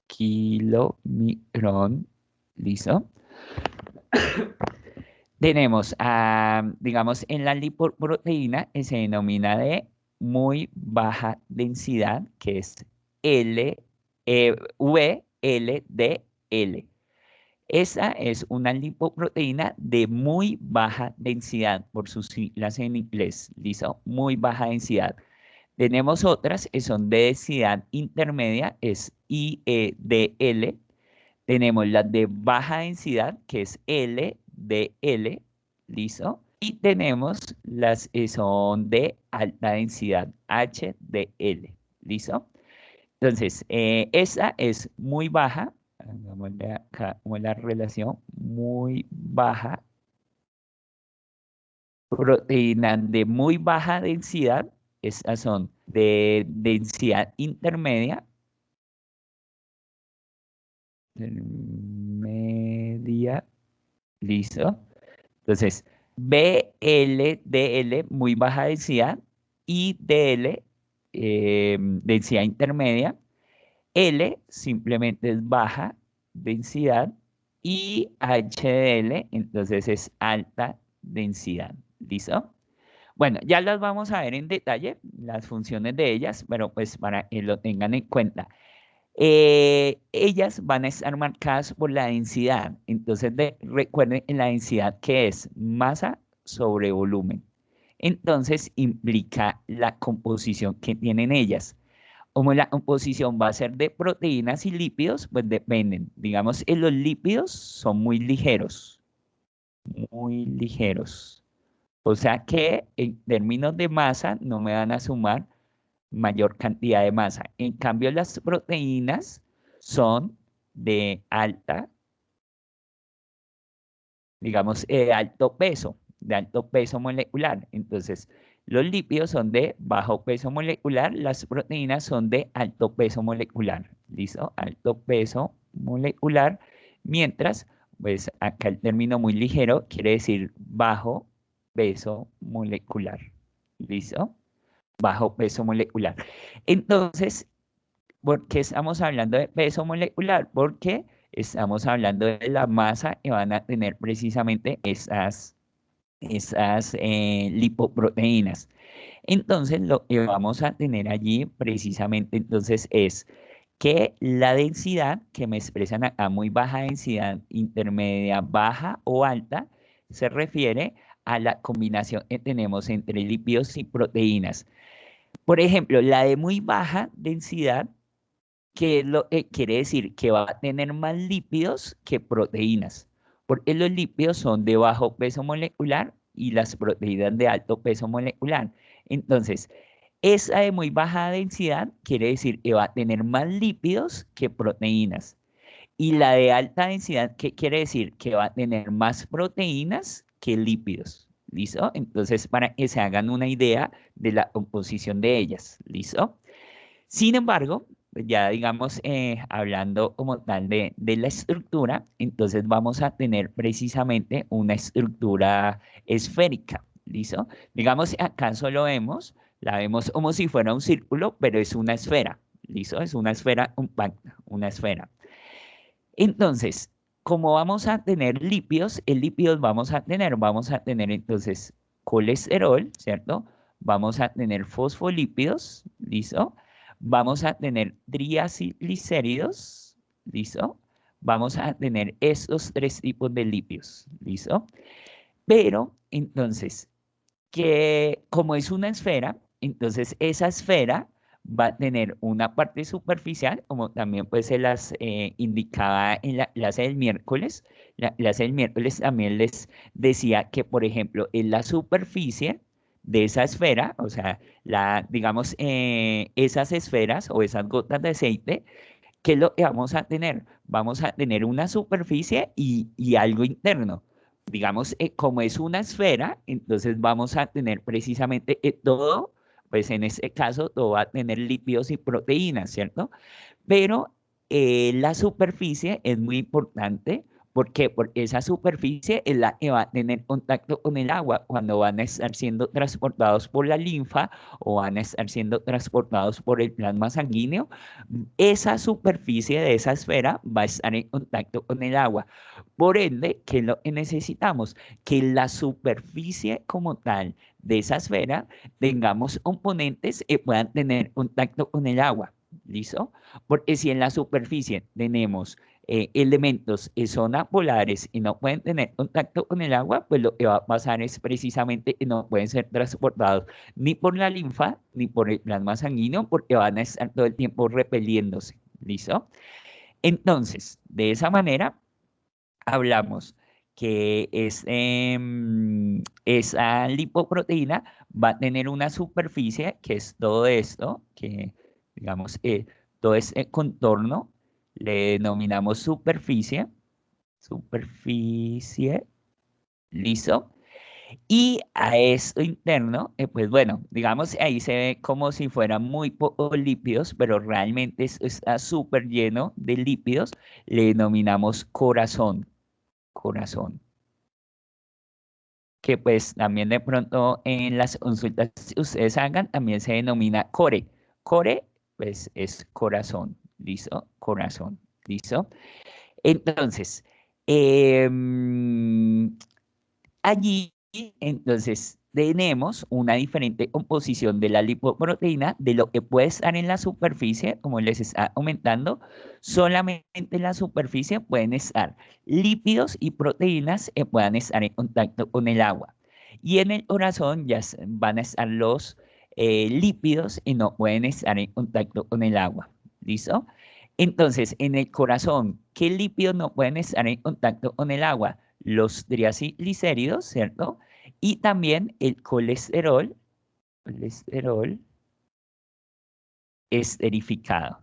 kilomicrón, ¿listo? Tenemos, digamos, en la lipoproteína que se denomina de muy baja densidad, que es VLDL. Esa es una lipoproteína de muy baja densidad, por sus siglas en inglés, ¿listo? Muy baja densidad. Tenemos otras que son de densidad intermedia, es IEDL. Tenemos las de baja densidad, que es LDL, ¿listo? Y tenemos las que son de alta densidad, HDL, ¿listo? Entonces, esa es muy baja, hagámosle acá como la relación, muy baja, proteínas de muy baja densidad, estas son de densidad intermedia, listo. Entonces, BLDL, muy baja densidad, IDL, densidad intermedia, L simplemente es baja densidad y HDL entonces es alta densidad. ¿Listo? Bueno, ya las vamos a ver en detalle, las funciones de ellas, pero pues para que lo tengan en cuenta. Ellas van a estar marcadas por la densidad. Entonces, recuerden en la densidad que es masa sobre volumen. Entonces, implica la composición que tienen ellas. Como la composición va a ser de proteínas y lípidos, pues dependen. Digamos, los lípidos son muy ligeros, muy ligeros. O sea que en términos de masa no me van a sumar mayor cantidad de masa. En cambio, las proteínas son de alta, digamos, de alto peso molecular. Entonces, los lípidos son de bajo peso molecular, las proteínas son de alto peso molecular. ¿Listo? Alto peso molecular, mientras, pues acá el término muy ligero quiere decir bajo peso molecular. ¿Listo? Bajo peso molecular. Entonces, ¿por qué estamos hablando de peso molecular? Porque estamos hablando de la masa que van a tener precisamente esas lipoproteínas. Entonces, lo que vamos a tener allí precisamente entonces es que la densidad que me expresan acá, muy baja densidad, intermedia, baja o alta, se refiere a la combinación que tenemos entre lípidos y proteínas. Por ejemplo, la de muy baja densidad, que es lo que quiere decir que va a tener más lípidos que proteínas, porque los lípidos son de bajo peso molecular y las proteínas de alto peso molecular. Entonces, esa de muy baja densidad quiere decir que va a tener más lípidos que proteínas. Y la de alta densidad, ¿qué quiere decir? Que va a tener más proteínas que lípidos. ¿Listo? Entonces, para que se hagan una idea de la composición de ellas. ¿Listo? Sin embargo, pues ya digamos, hablando como tal de la estructura, entonces vamos a tener precisamente una estructura esférica, ¿listo? Digamos, acá solo vemos La vemos como si fuera un círculo, pero es una esfera. ¿Listo? Es una esfera compacta, una esfera. Entonces, como vamos a tener lípidos, el lípidos vamos a tener entonces colesterol, ¿cierto? Vamos a tener fosfolípidos, ¿listo? Vamos a tener triacilglicéridos, ¿listo? Vamos a tener estos tres tipos de lípidos, ¿listo? Pero, entonces, que como es una esfera, entonces esa esfera va a tener una parte superficial, como también pues se las indicaba en la clase del miércoles. La clase del miércoles también les decía que, por ejemplo, en la superficie de esa esfera, o sea, digamos, esas esferas o esas gotas de aceite, ¿qué es lo que vamos a tener? Vamos a tener una superficie y algo interno. Digamos, como es una esfera, entonces vamos a tener precisamente todo, pues en este caso, todo va a tener lípidos y proteínas, ¿cierto? Pero la superficie es muy importante. ¿Por qué? Porque esa superficie es la que va a tener contacto con el agua cuando van a estar siendo transportados por la linfa o van a estar siendo transportados por el plasma sanguíneo. Esa superficie de esa esfera va a estar en contacto con el agua. Por ende, ¿qué es lo que necesitamos? Que la superficie como tal de esa esfera tengamos componentes que puedan tener contacto con el agua. ¿Listo? Porque si en la superficie tenemos elementos que son apolares y no pueden tener contacto con el agua, pues lo que va a pasar es precisamente que no pueden ser transportados ni por la linfa ni por el plasma sanguíneo porque van a estar todo el tiempo repeliéndose. ¿Listo? Entonces, de esa manera, hablamos que esa lipoproteína va a tener una superficie que es todo esto, que digamos, todo este contorno, le denominamos superficie, superficie, listo. Y a esto interno, pues bueno, digamos, ahí se ve como si fueran muy pocos lípidos, pero realmente está súper lleno de lípidos, le denominamos corazón, corazón, que pues también de pronto en las consultas que ustedes hagan también se denomina core. Core pues es corazón, ¿listo? Corazón, ¿listo? Entonces, em, allí entonces tenemos una diferente composición de la lipoproteína de lo que puede estar en la superficie, como les está aumentando, solamente en la superficie pueden estar lípidos y proteínas que puedan estar en contacto con el agua. Y en el corazón ya van a estar los lípidos y no pueden estar en contacto con el agua. ¿Listo? Entonces, en el corazón, ¿qué lípidos no pueden estar en contacto con el agua? Los triacilglicéridos, ¿cierto? Y también el colesterol esterificado.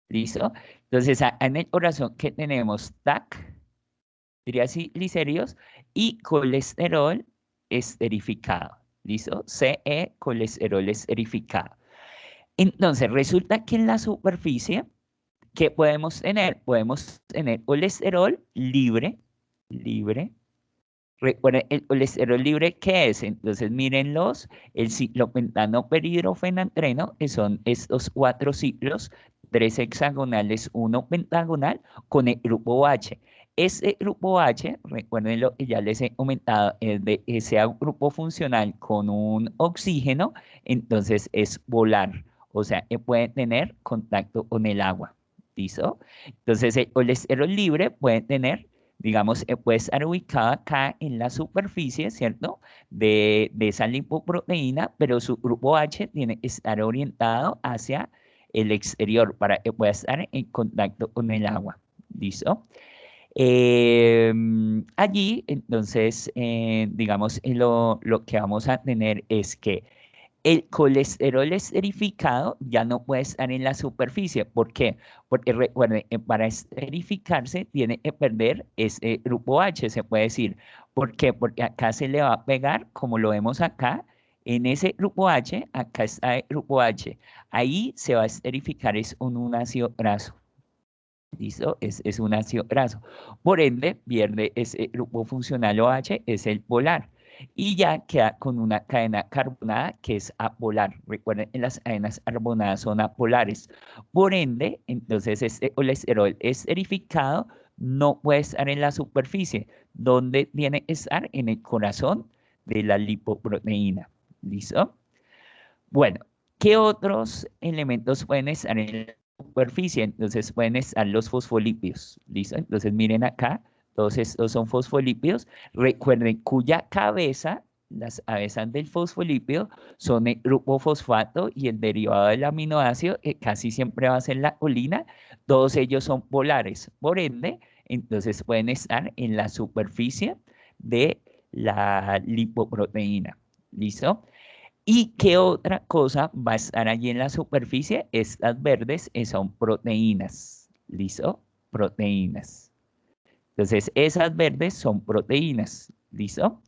¿Listo? Entonces, en el corazón, ¿qué tenemos? TAC, triacilglicéridos y colesterol esterificado. ¿Listo? CE, colesterol esterificado. Entonces, resulta que en la superficie, ¿qué podemos tener? Podemos tener colesterol libre, libre. Recuerden, el colesterol libre, ¿qué es? Entonces, mírenlos, el ciclopentano perhidrofenantreno, que son estos cuatro ciclos, tres hexagonales, uno pentagonal, con el grupo H. Ese grupo H, recuerden lo que ya les he comentado, es de que sea un grupo funcional con un oxígeno, entonces es polar, o sea, que puede tener contacto con el agua. ¿Listo? Entonces, el colesterol libre puede tener, digamos, puede estar ubicada acá en la superficie, ¿cierto? De esa lipoproteína, pero su grupo H tiene que estar orientado hacia el exterior para que pueda estar en contacto con el agua. ¿Listo? Allí, entonces, digamos, lo que vamos a tener es que el colesterol esterificado ya no puede estar en la superficie. ¿Por qué? Porque recuerden, para esterificarse tiene que perder ese grupo H, se puede decir. ¿Por qué? Porque acá se le va a pegar, como lo vemos acá, en ese grupo H, acá está el grupo H. Ahí se va a esterificar es un ácido graso. ¿Listo? Es un ácido graso. Por ende, pierde ese grupo funcional OH, es el polar. Y ya queda con una cadena carbonada que es apolar. Recuerden que las cadenas carbonadas son apolares. Por ende, entonces este colesterol esterificado no puede estar en la superficie. ¿Dónde tiene que estar? En el corazón de la lipoproteína. ¿Listo? Bueno, ¿qué otros elementos pueden estar en la superficie? Entonces pueden estar los fosfolípidos. ¿Listo? Entonces miren acá, todos estos son fosfolípidos. Recuerden cuya cabeza, las cabezas del fosfolípido, son el grupo fosfato y el derivado del aminoácido, que casi siempre va a ser la colina. Todos ellos son polares. Por ende, entonces pueden estar en la superficie de la lipoproteína. ¿Listo? ¿Y qué otra cosa va a estar allí en la superficie? Estas verdes son proteínas. ¿Listo? Proteínas. Entonces, esas verdes son proteínas. ¿Listo?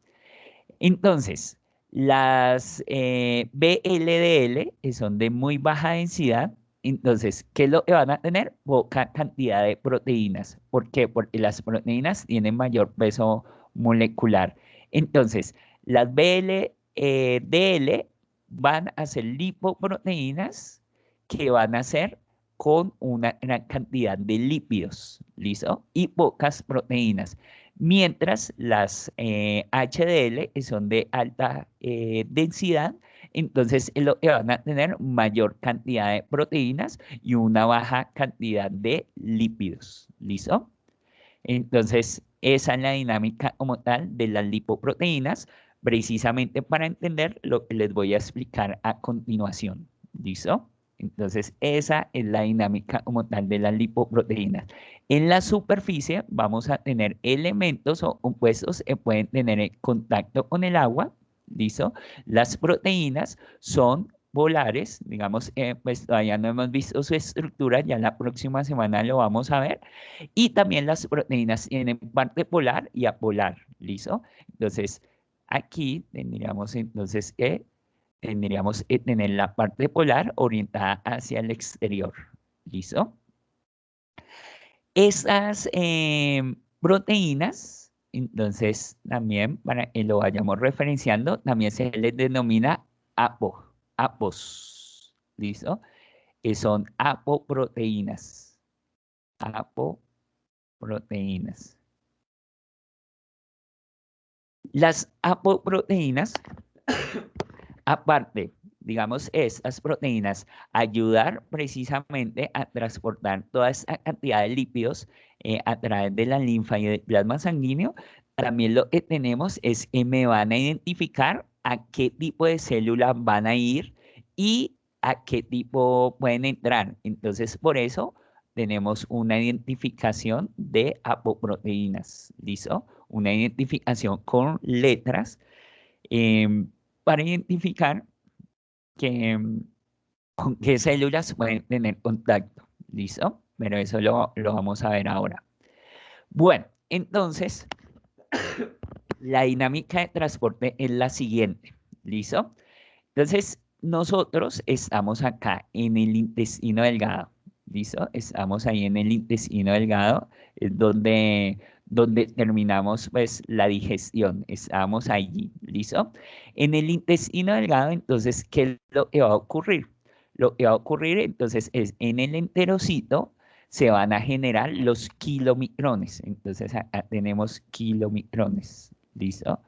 Entonces, las VLDL son de muy baja densidad. Entonces, ¿qué es lo que van a tener? Poca cantidad de proteínas. ¿Por qué? Porque las proteínas tienen mayor peso molecular. Entonces, las VLDL van a ser lipoproteínas que van a ser con una gran cantidad de lípidos, ¿listo? Y pocas proteínas. Mientras las HDL, que son de alta densidad, entonces es lo que van a tener mayor cantidad de proteínas y una baja cantidad de lípidos, ¿listo? Entonces, esa es la dinámica como tal de las lipoproteínas, precisamente para entender lo que les voy a explicar a continuación. ¿Listo? Entonces, esa es la dinámica como tal de las lipoproteínas. En la superficie vamos a tener elementos o compuestos que pueden tener contacto con el agua. ¿Listo? Las proteínas son polares, digamos, pues todavía no hemos visto su estructura, ya la próxima semana lo vamos a ver. Y también las proteínas tienen parte polar y apolar, ¿listo? Entonces, aquí tendríamos entonces que tendríamos que tener la parte polar orientada hacia el exterior, ¿listo? Esas proteínas, entonces también para que lo vayamos referenciando, también se les denomina apos, ¿listo? Que son apoproteínas, apoproteínas. Las apoproteínas, aparte, digamos, estas proteínas ayudar precisamente a transportar toda esa cantidad de lípidos a través de la linfa y del plasma sanguíneo. También lo que tenemos es que me van a identificar a qué tipo de células van a ir y a qué tipo pueden entrar. Entonces, por eso tenemos una identificación de apoproteínas. ¿Listo? Una identificación con letras em, para identificar con qué células pueden tener contacto. ¿Listo? Pero eso lo vamos a ver ahora. Bueno, entonces, la dinámica de transporte es la siguiente. ¿Listo? Entonces, nosotros estamos acá en el intestino delgado. ¿Listo? Estamos ahí en el intestino delgado, donde terminamos pues la digestión. Estamos allí. ¿Listo? En el intestino delgado, entonces, ¿qué es lo que va a ocurrir? Lo que va a ocurrir entonces es en el enterocito se van a generar los kilomicrones. Entonces acá tenemos kilomicrones. ¿Listo?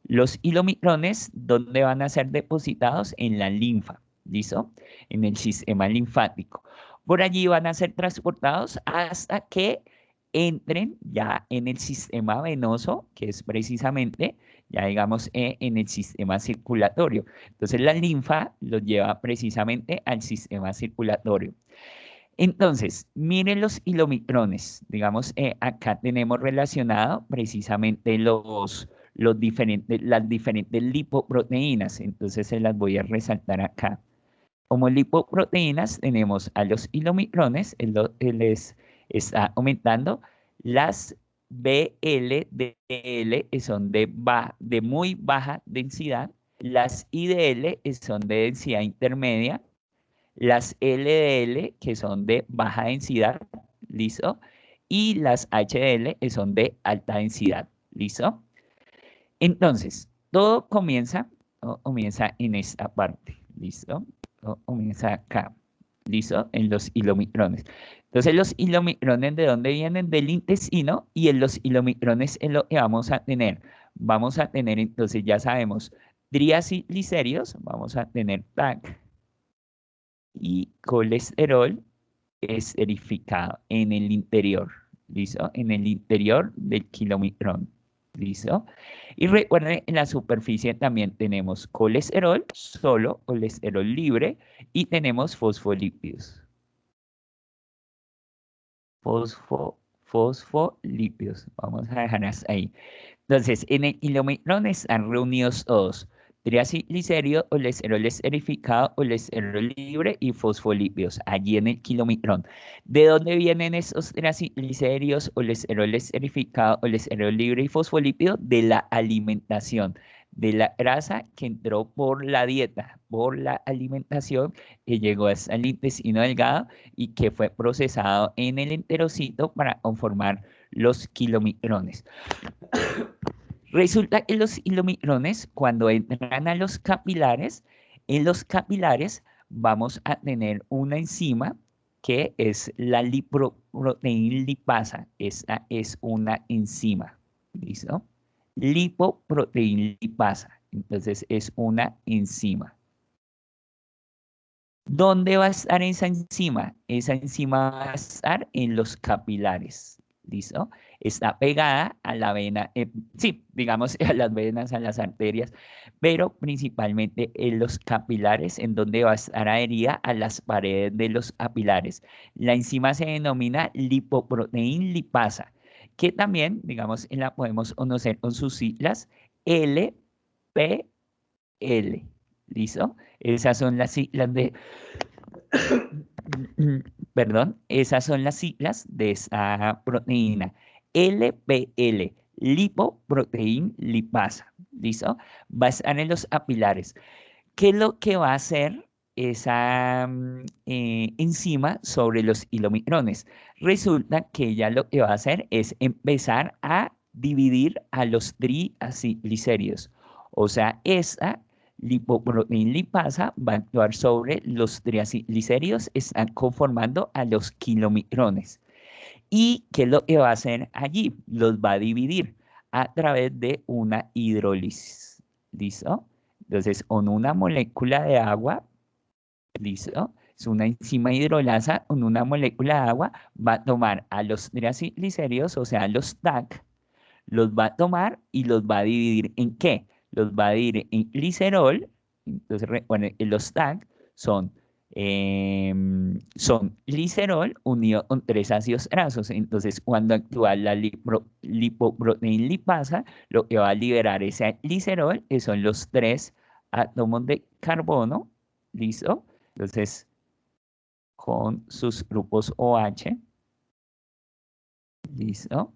Los kilomicrones, ¿dónde van a ser depositados? En la linfa, ¿listo? En el sistema linfático. Por allí van a ser transportados hasta que entren ya en el sistema venoso, que es precisamente, ya digamos, en el sistema circulatorio. Entonces la linfa los lleva precisamente al sistema circulatorio. Entonces, miren los kilomicrones. Digamos, acá tenemos relacionado precisamente las diferentes lipoproteínas. Entonces, se las voy a resaltar acá. Como lipoproteínas tenemos a los kilomicrones, les está aumentando las VLDL, que son de muy baja densidad, las IDL, que son de densidad intermedia, las LDL, que son de baja densidad, ¿listo? Y las HDL son de alta densidad, ¿listo? Entonces, todo comienza en esta parte, ¿listo? Todo comienza acá, ¿listo? En los hilomicrones. Entonces, los hilomicrones, ¿de dónde vienen? Del intestino, y en los hilomicrones es lo que vamos a tener. Vamos a tener, entonces, ya sabemos, triglicéridos, vamos a tener TAC y colesterol esterificado en el interior, ¿listo? En el interior del kilomicrón, ¿listo? Y recuerden, en la superficie también tenemos colesterol, solo colesterol libre, y tenemos fosfolípidos. Fosfolípidos, vamos a dejar hasta ahí. Entonces, en el kilomicrón están reunidos todos: triacilglicérido, colesterol esterificado, colesterol libre y fosfolípidos, allí en el kilomicrón. ¿De dónde vienen esos triacilglicéridos, colesterol esterificado, colesterol libre y fosfolípidos? De la alimentación, de la grasa que entró por la dieta, por la alimentación, que llegó hasta el intestino delgado y que fue procesado en el enterocito para conformar los kilomicrones. Resulta que los hilomicrones, cuando entran a los capilares, en los capilares vamos a tener una enzima que es la lipoproteína lipasa. Esta es una enzima, ¿listo? Lipoproteína lipasa. Entonces es una enzima. ¿Dónde va a estar esa enzima? Esa enzima va a estar en los capilares. ¿Listo? Está pegada a la vena, sí, digamos a las venas, a las arterias, pero principalmente en los capilares, en donde va a estar adherida a las paredes de los capilares. La enzima se denomina lipoproteína lipasa, que también, digamos, la podemos conocer con sus siglas LPL. ¿Listo? Esas son las siglas de, perdón, esas son las siglas de esa proteína. LPL, lipoproteína lipasa. ¿Listo? Va a estar en los capilares. ¿Qué es lo que va a hacer esa enzima sobre los hilomicrones? Resulta que ella lo que va a hacer es empezar a dividir a los triglicéridos. O sea, esta lipoproteína lipasa va a actuar sobre los triglicéridos, están conformando a los kilomicrones. ¿Y qué es lo que va a hacer allí? Los va a dividir a través de una hidrólisis. ¿Listo? Entonces, con una molécula de agua, ¿listo? Es una enzima hidrolasa, con una molécula de agua va a tomar a los triglicéridos, o sea, los TAC, los va a tomar y los va a dividir ¿en qué? Los va a dividir en glicerol. Entonces, recuerden que los TAC son glicerol unido con tres ácidos grasos. Entonces, cuando actúa la lipoproteína lipasa, lo que va a liberar ese glicerol, que son los tres átomos de carbono, ¿listo? Entonces, con sus grupos OH, ¿listo?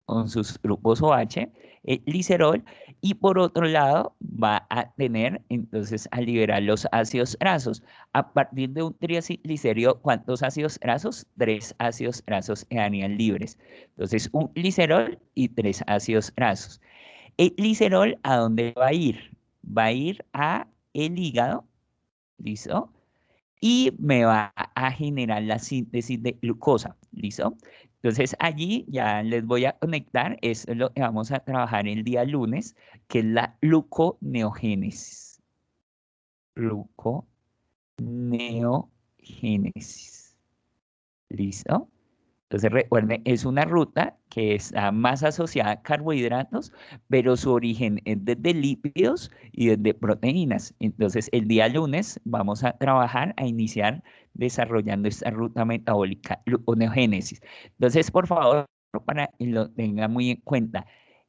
Con sus grupos OH, el glicerol, y por otro lado va a tener entonces a liberar los ácidos grasos. A partir de un triglicérido, ¿cuántos ácidos grasos? 3 ácidos grasos quedarían libres. Entonces, un glicerol y 3 ácidos grasos. El glicerol, ¿a dónde va a ir? Va a ir a el hígado, ¿listo? Y me va a generar la síntesis de glucosa, ¿listo? Entonces allí ya les voy a conectar, eso es lo que vamos a trabajar el día lunes, que es la gluconeogénesis. Gluconeogénesis, ¿listo? Entonces recuerden, es una ruta que está más asociada a carbohidratos, pero su origen es desde lípidos y desde proteínas. Entonces el día lunes vamos a trabajar, a iniciar desarrollando esta ruta metabólica, gluconeogénesis. Entonces, por favor, para que lo tengan muy en cuenta,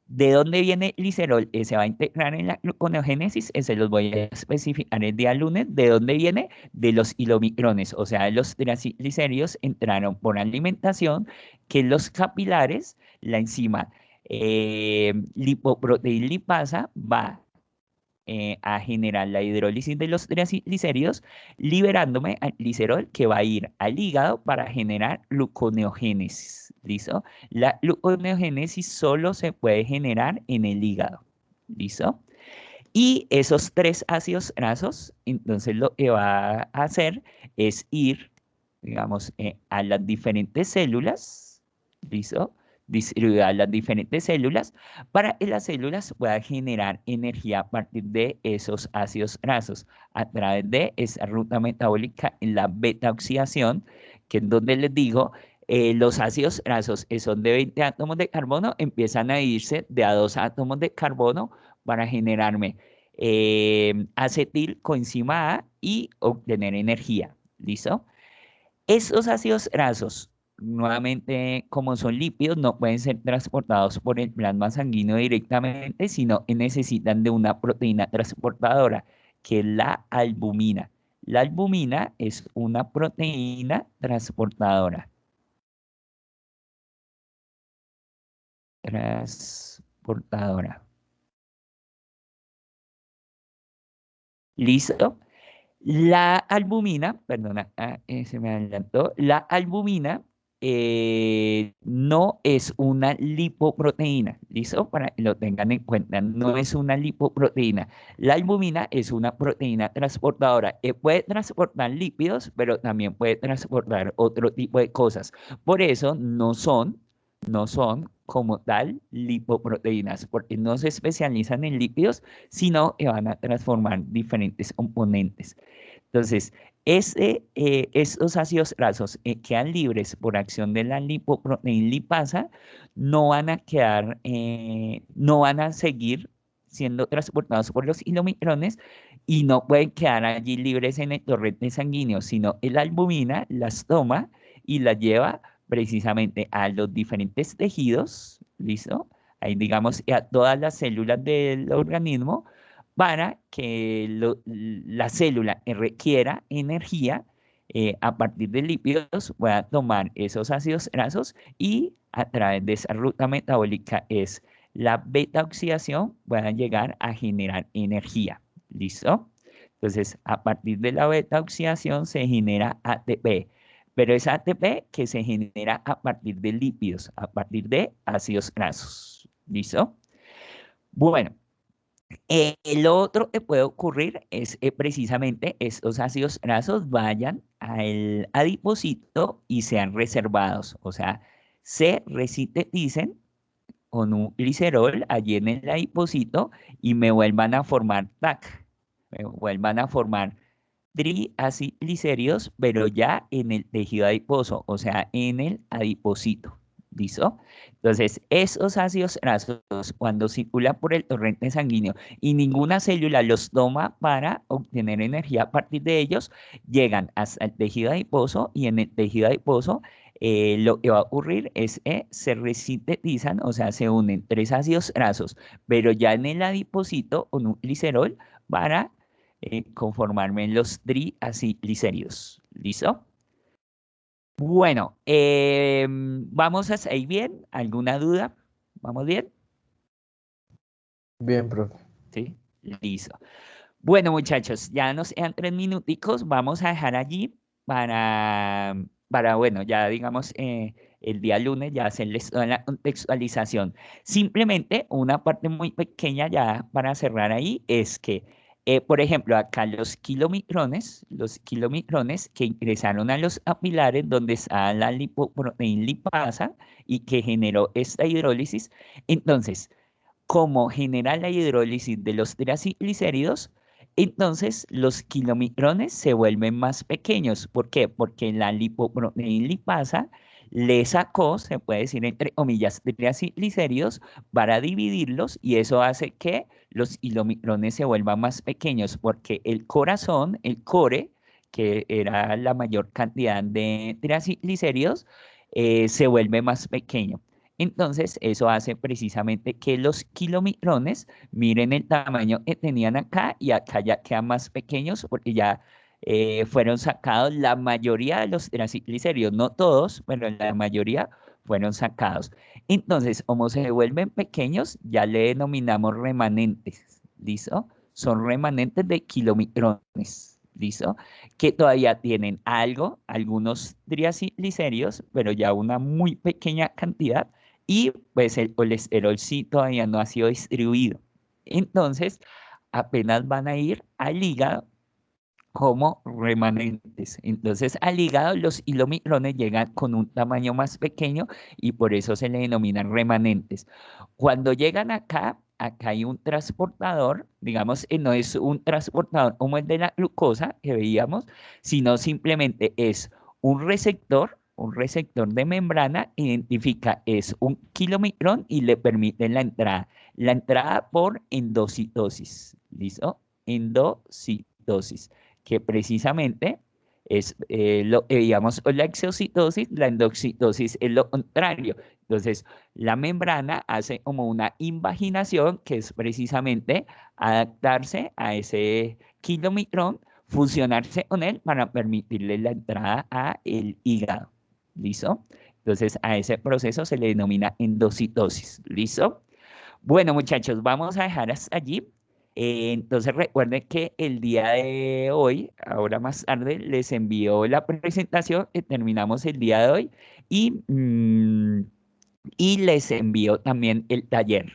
¿de dónde viene el glicerol? Se va a integrar en la gluconeogénesis, se los voy a especificar el día lunes. ¿De dónde viene? De los hilomicrones, o sea, los triglicéridos entraron por alimentación, que los capilares, la enzima lipoproteína lipasa va a generar la hidrólisis de los triglicéridos, liberándome al glicerol que va a ir al hígado para generar gluconeogénesis. ¿Listo? La gluconeogénesis solo se puede generar en el hígado. ¿Listo? Y esos tres ácidos grasos, entonces lo que va a hacer es ir, digamos, a las diferentes células, ¿listo? Distribuir a las diferentes células para que las células puedan generar energía a partir de esos ácidos grasos a través de esa ruta metabólica en la beta oxidación, que es donde les digo, los ácidos grasos que son de 20 átomos de carbono empiezan a irse de a 2 átomos de carbono para generarme acetil coenzima A y obtener energía. ¿Listo? Estos ácidos grasos, nuevamente, como son lípidos, no pueden ser transportados por el plasma sanguíneo directamente, sino que necesitan de una proteína transportadora, que es la albumina. La albumina es una proteína transportadora. Transportadora. ¿Listo? La albumina, perdona, se me adelantó, la albumina no es una lipoproteína, ¿listo? Para que lo tengan en cuenta, no es una lipoproteína. La albumina es una proteína transportadora, puede transportar lípidos, pero también puede transportar otro tipo de cosas. Por eso no son como tal lipoproteínas, porque no se especializan en lípidos, sino que van a transformar diferentes componentes. Entonces, estos ácidos grasos quedan libres por acción de la lipoproteína lipasa, no van a seguir siendo transportados por los kilomicrones y no pueden quedar allí libres en el torrente sanguíneo, sino la albumina las toma y las lleva precisamente a los diferentes tejidos, ¿listo? Ahí digamos a todas las células del organismo para que la célula requiera energía a partir de lípidos, pueda tomar esos ácidos grasos y a través de esa ruta metabólica es la beta oxidación, puedan llegar a generar energía. ¿Listo? Entonces, a partir de la beta oxidación se genera ATP, pero es ATP que se genera a partir de lípidos, a partir de ácidos grasos. ¿Listo? Bueno. Lo otro que puede ocurrir es precisamente estos ácidos grasos vayan al adipocito y sean reservados, o sea, se resinteticen con un glicerol allí en el adipocito y me vuelvan a formar TAC, me vuelvan a formar triacilglicéridos, pero ya en el tejido adiposo, o sea, en el adipocito. ¿Listo? Entonces, esos ácidos grasos, cuando circulan por el torrente sanguíneo y ninguna célula los toma para obtener energía a partir de ellos, llegan hasta el tejido adiposo y en el tejido adiposo lo que va a ocurrir es que se resintetizan, o sea, se unen tres ácidos grasos, pero ya en el adipocito con un glicerol para conformarme en los triacilglicéridos. ¿Listo? Bueno, ¿vamos a seguir bien? ¿Alguna duda? ¿Vamos bien? Bien, profe. Sí, listo. Bueno, muchachos, ya nos quedan 3 minuticos. Vamos a dejar allí bueno, ya digamos, el día lunes ya hacerles toda la contextualización. Simplemente una parte muy pequeña ya para cerrar ahí es que, por ejemplo, acá los kilomicrones que ingresaron a los capilares donde está la lipoproteína lipasa y que generó esta hidrólisis, entonces, como genera la hidrólisis de los triglicéridos, entonces los kilomicrones se vuelven más pequeños. ¿Por qué? Porque la lipoproteína lipasa le sacó, se puede decir entre comillas, triglicéridos para dividirlos y eso hace que los kilomicrones se vuelvan más pequeños porque el corazón, el core, que era la mayor cantidad de triglicéridos, se vuelve más pequeño. Entonces, eso hace precisamente que los kilomicrones miren el tamaño que tenían acá y acá ya quedan más pequeños porque ya fueron sacados la mayoría de los triglicéridos, no todos, pero la mayoría fueron sacados. Entonces, como se vuelven pequeños, ya le denominamos remanentes, ¿listo? son remanentes de kilomicrones, ¿listo? Que todavía tienen algo, algunos triglicéridos, pero ya una muy pequeña cantidad, y pues el colesterol sí todavía no ha sido distribuido. Entonces, apenas van a ir al hígado como remanentes. Entonces, al hígado los kilomicrones llegan con un tamaño más pequeño y por eso se le denominan remanentes. Cuando llegan acá, acá hay un transportador, digamos, no es un transportador como el de la glucosa que veíamos, sino simplemente es un receptor de membrana, identifica, es un kilomicrón y le permite la entrada. La entrada por endocitosis, ¿listo? Endocitosis, que precisamente es lo que veíamos con la exocitosis, la endocitosis es lo contrario. Entonces, la membrana hace como una invaginación, que es precisamente adaptarse a ese kilomicrón, fusionarse con él para permitirle la entrada a el hígado. ¿Listo? Entonces, a ese proceso se le denomina endocitosis. ¿Listo? Bueno, muchachos, vamos a dejar hasta allí. Entonces recuerden que el día de hoy, ahora más tarde, les envío la presentación que terminamos el día de hoy y, y les envío también el taller.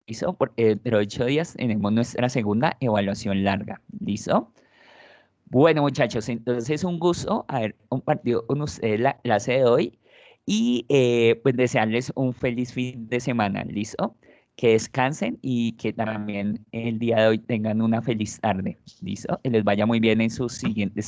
¿Listo? Porque dentro de 8 días tenemos nuestra segunda evaluación larga. ¿Listo? Bueno, muchachos, entonces un gusto haber compartido con ustedes la clase de hoy y pues desearles un feliz fin de semana, ¿listo? Que descansen y que también el día de hoy tengan una feliz tarde, ¿listo? Que les vaya muy bien en sus siguientes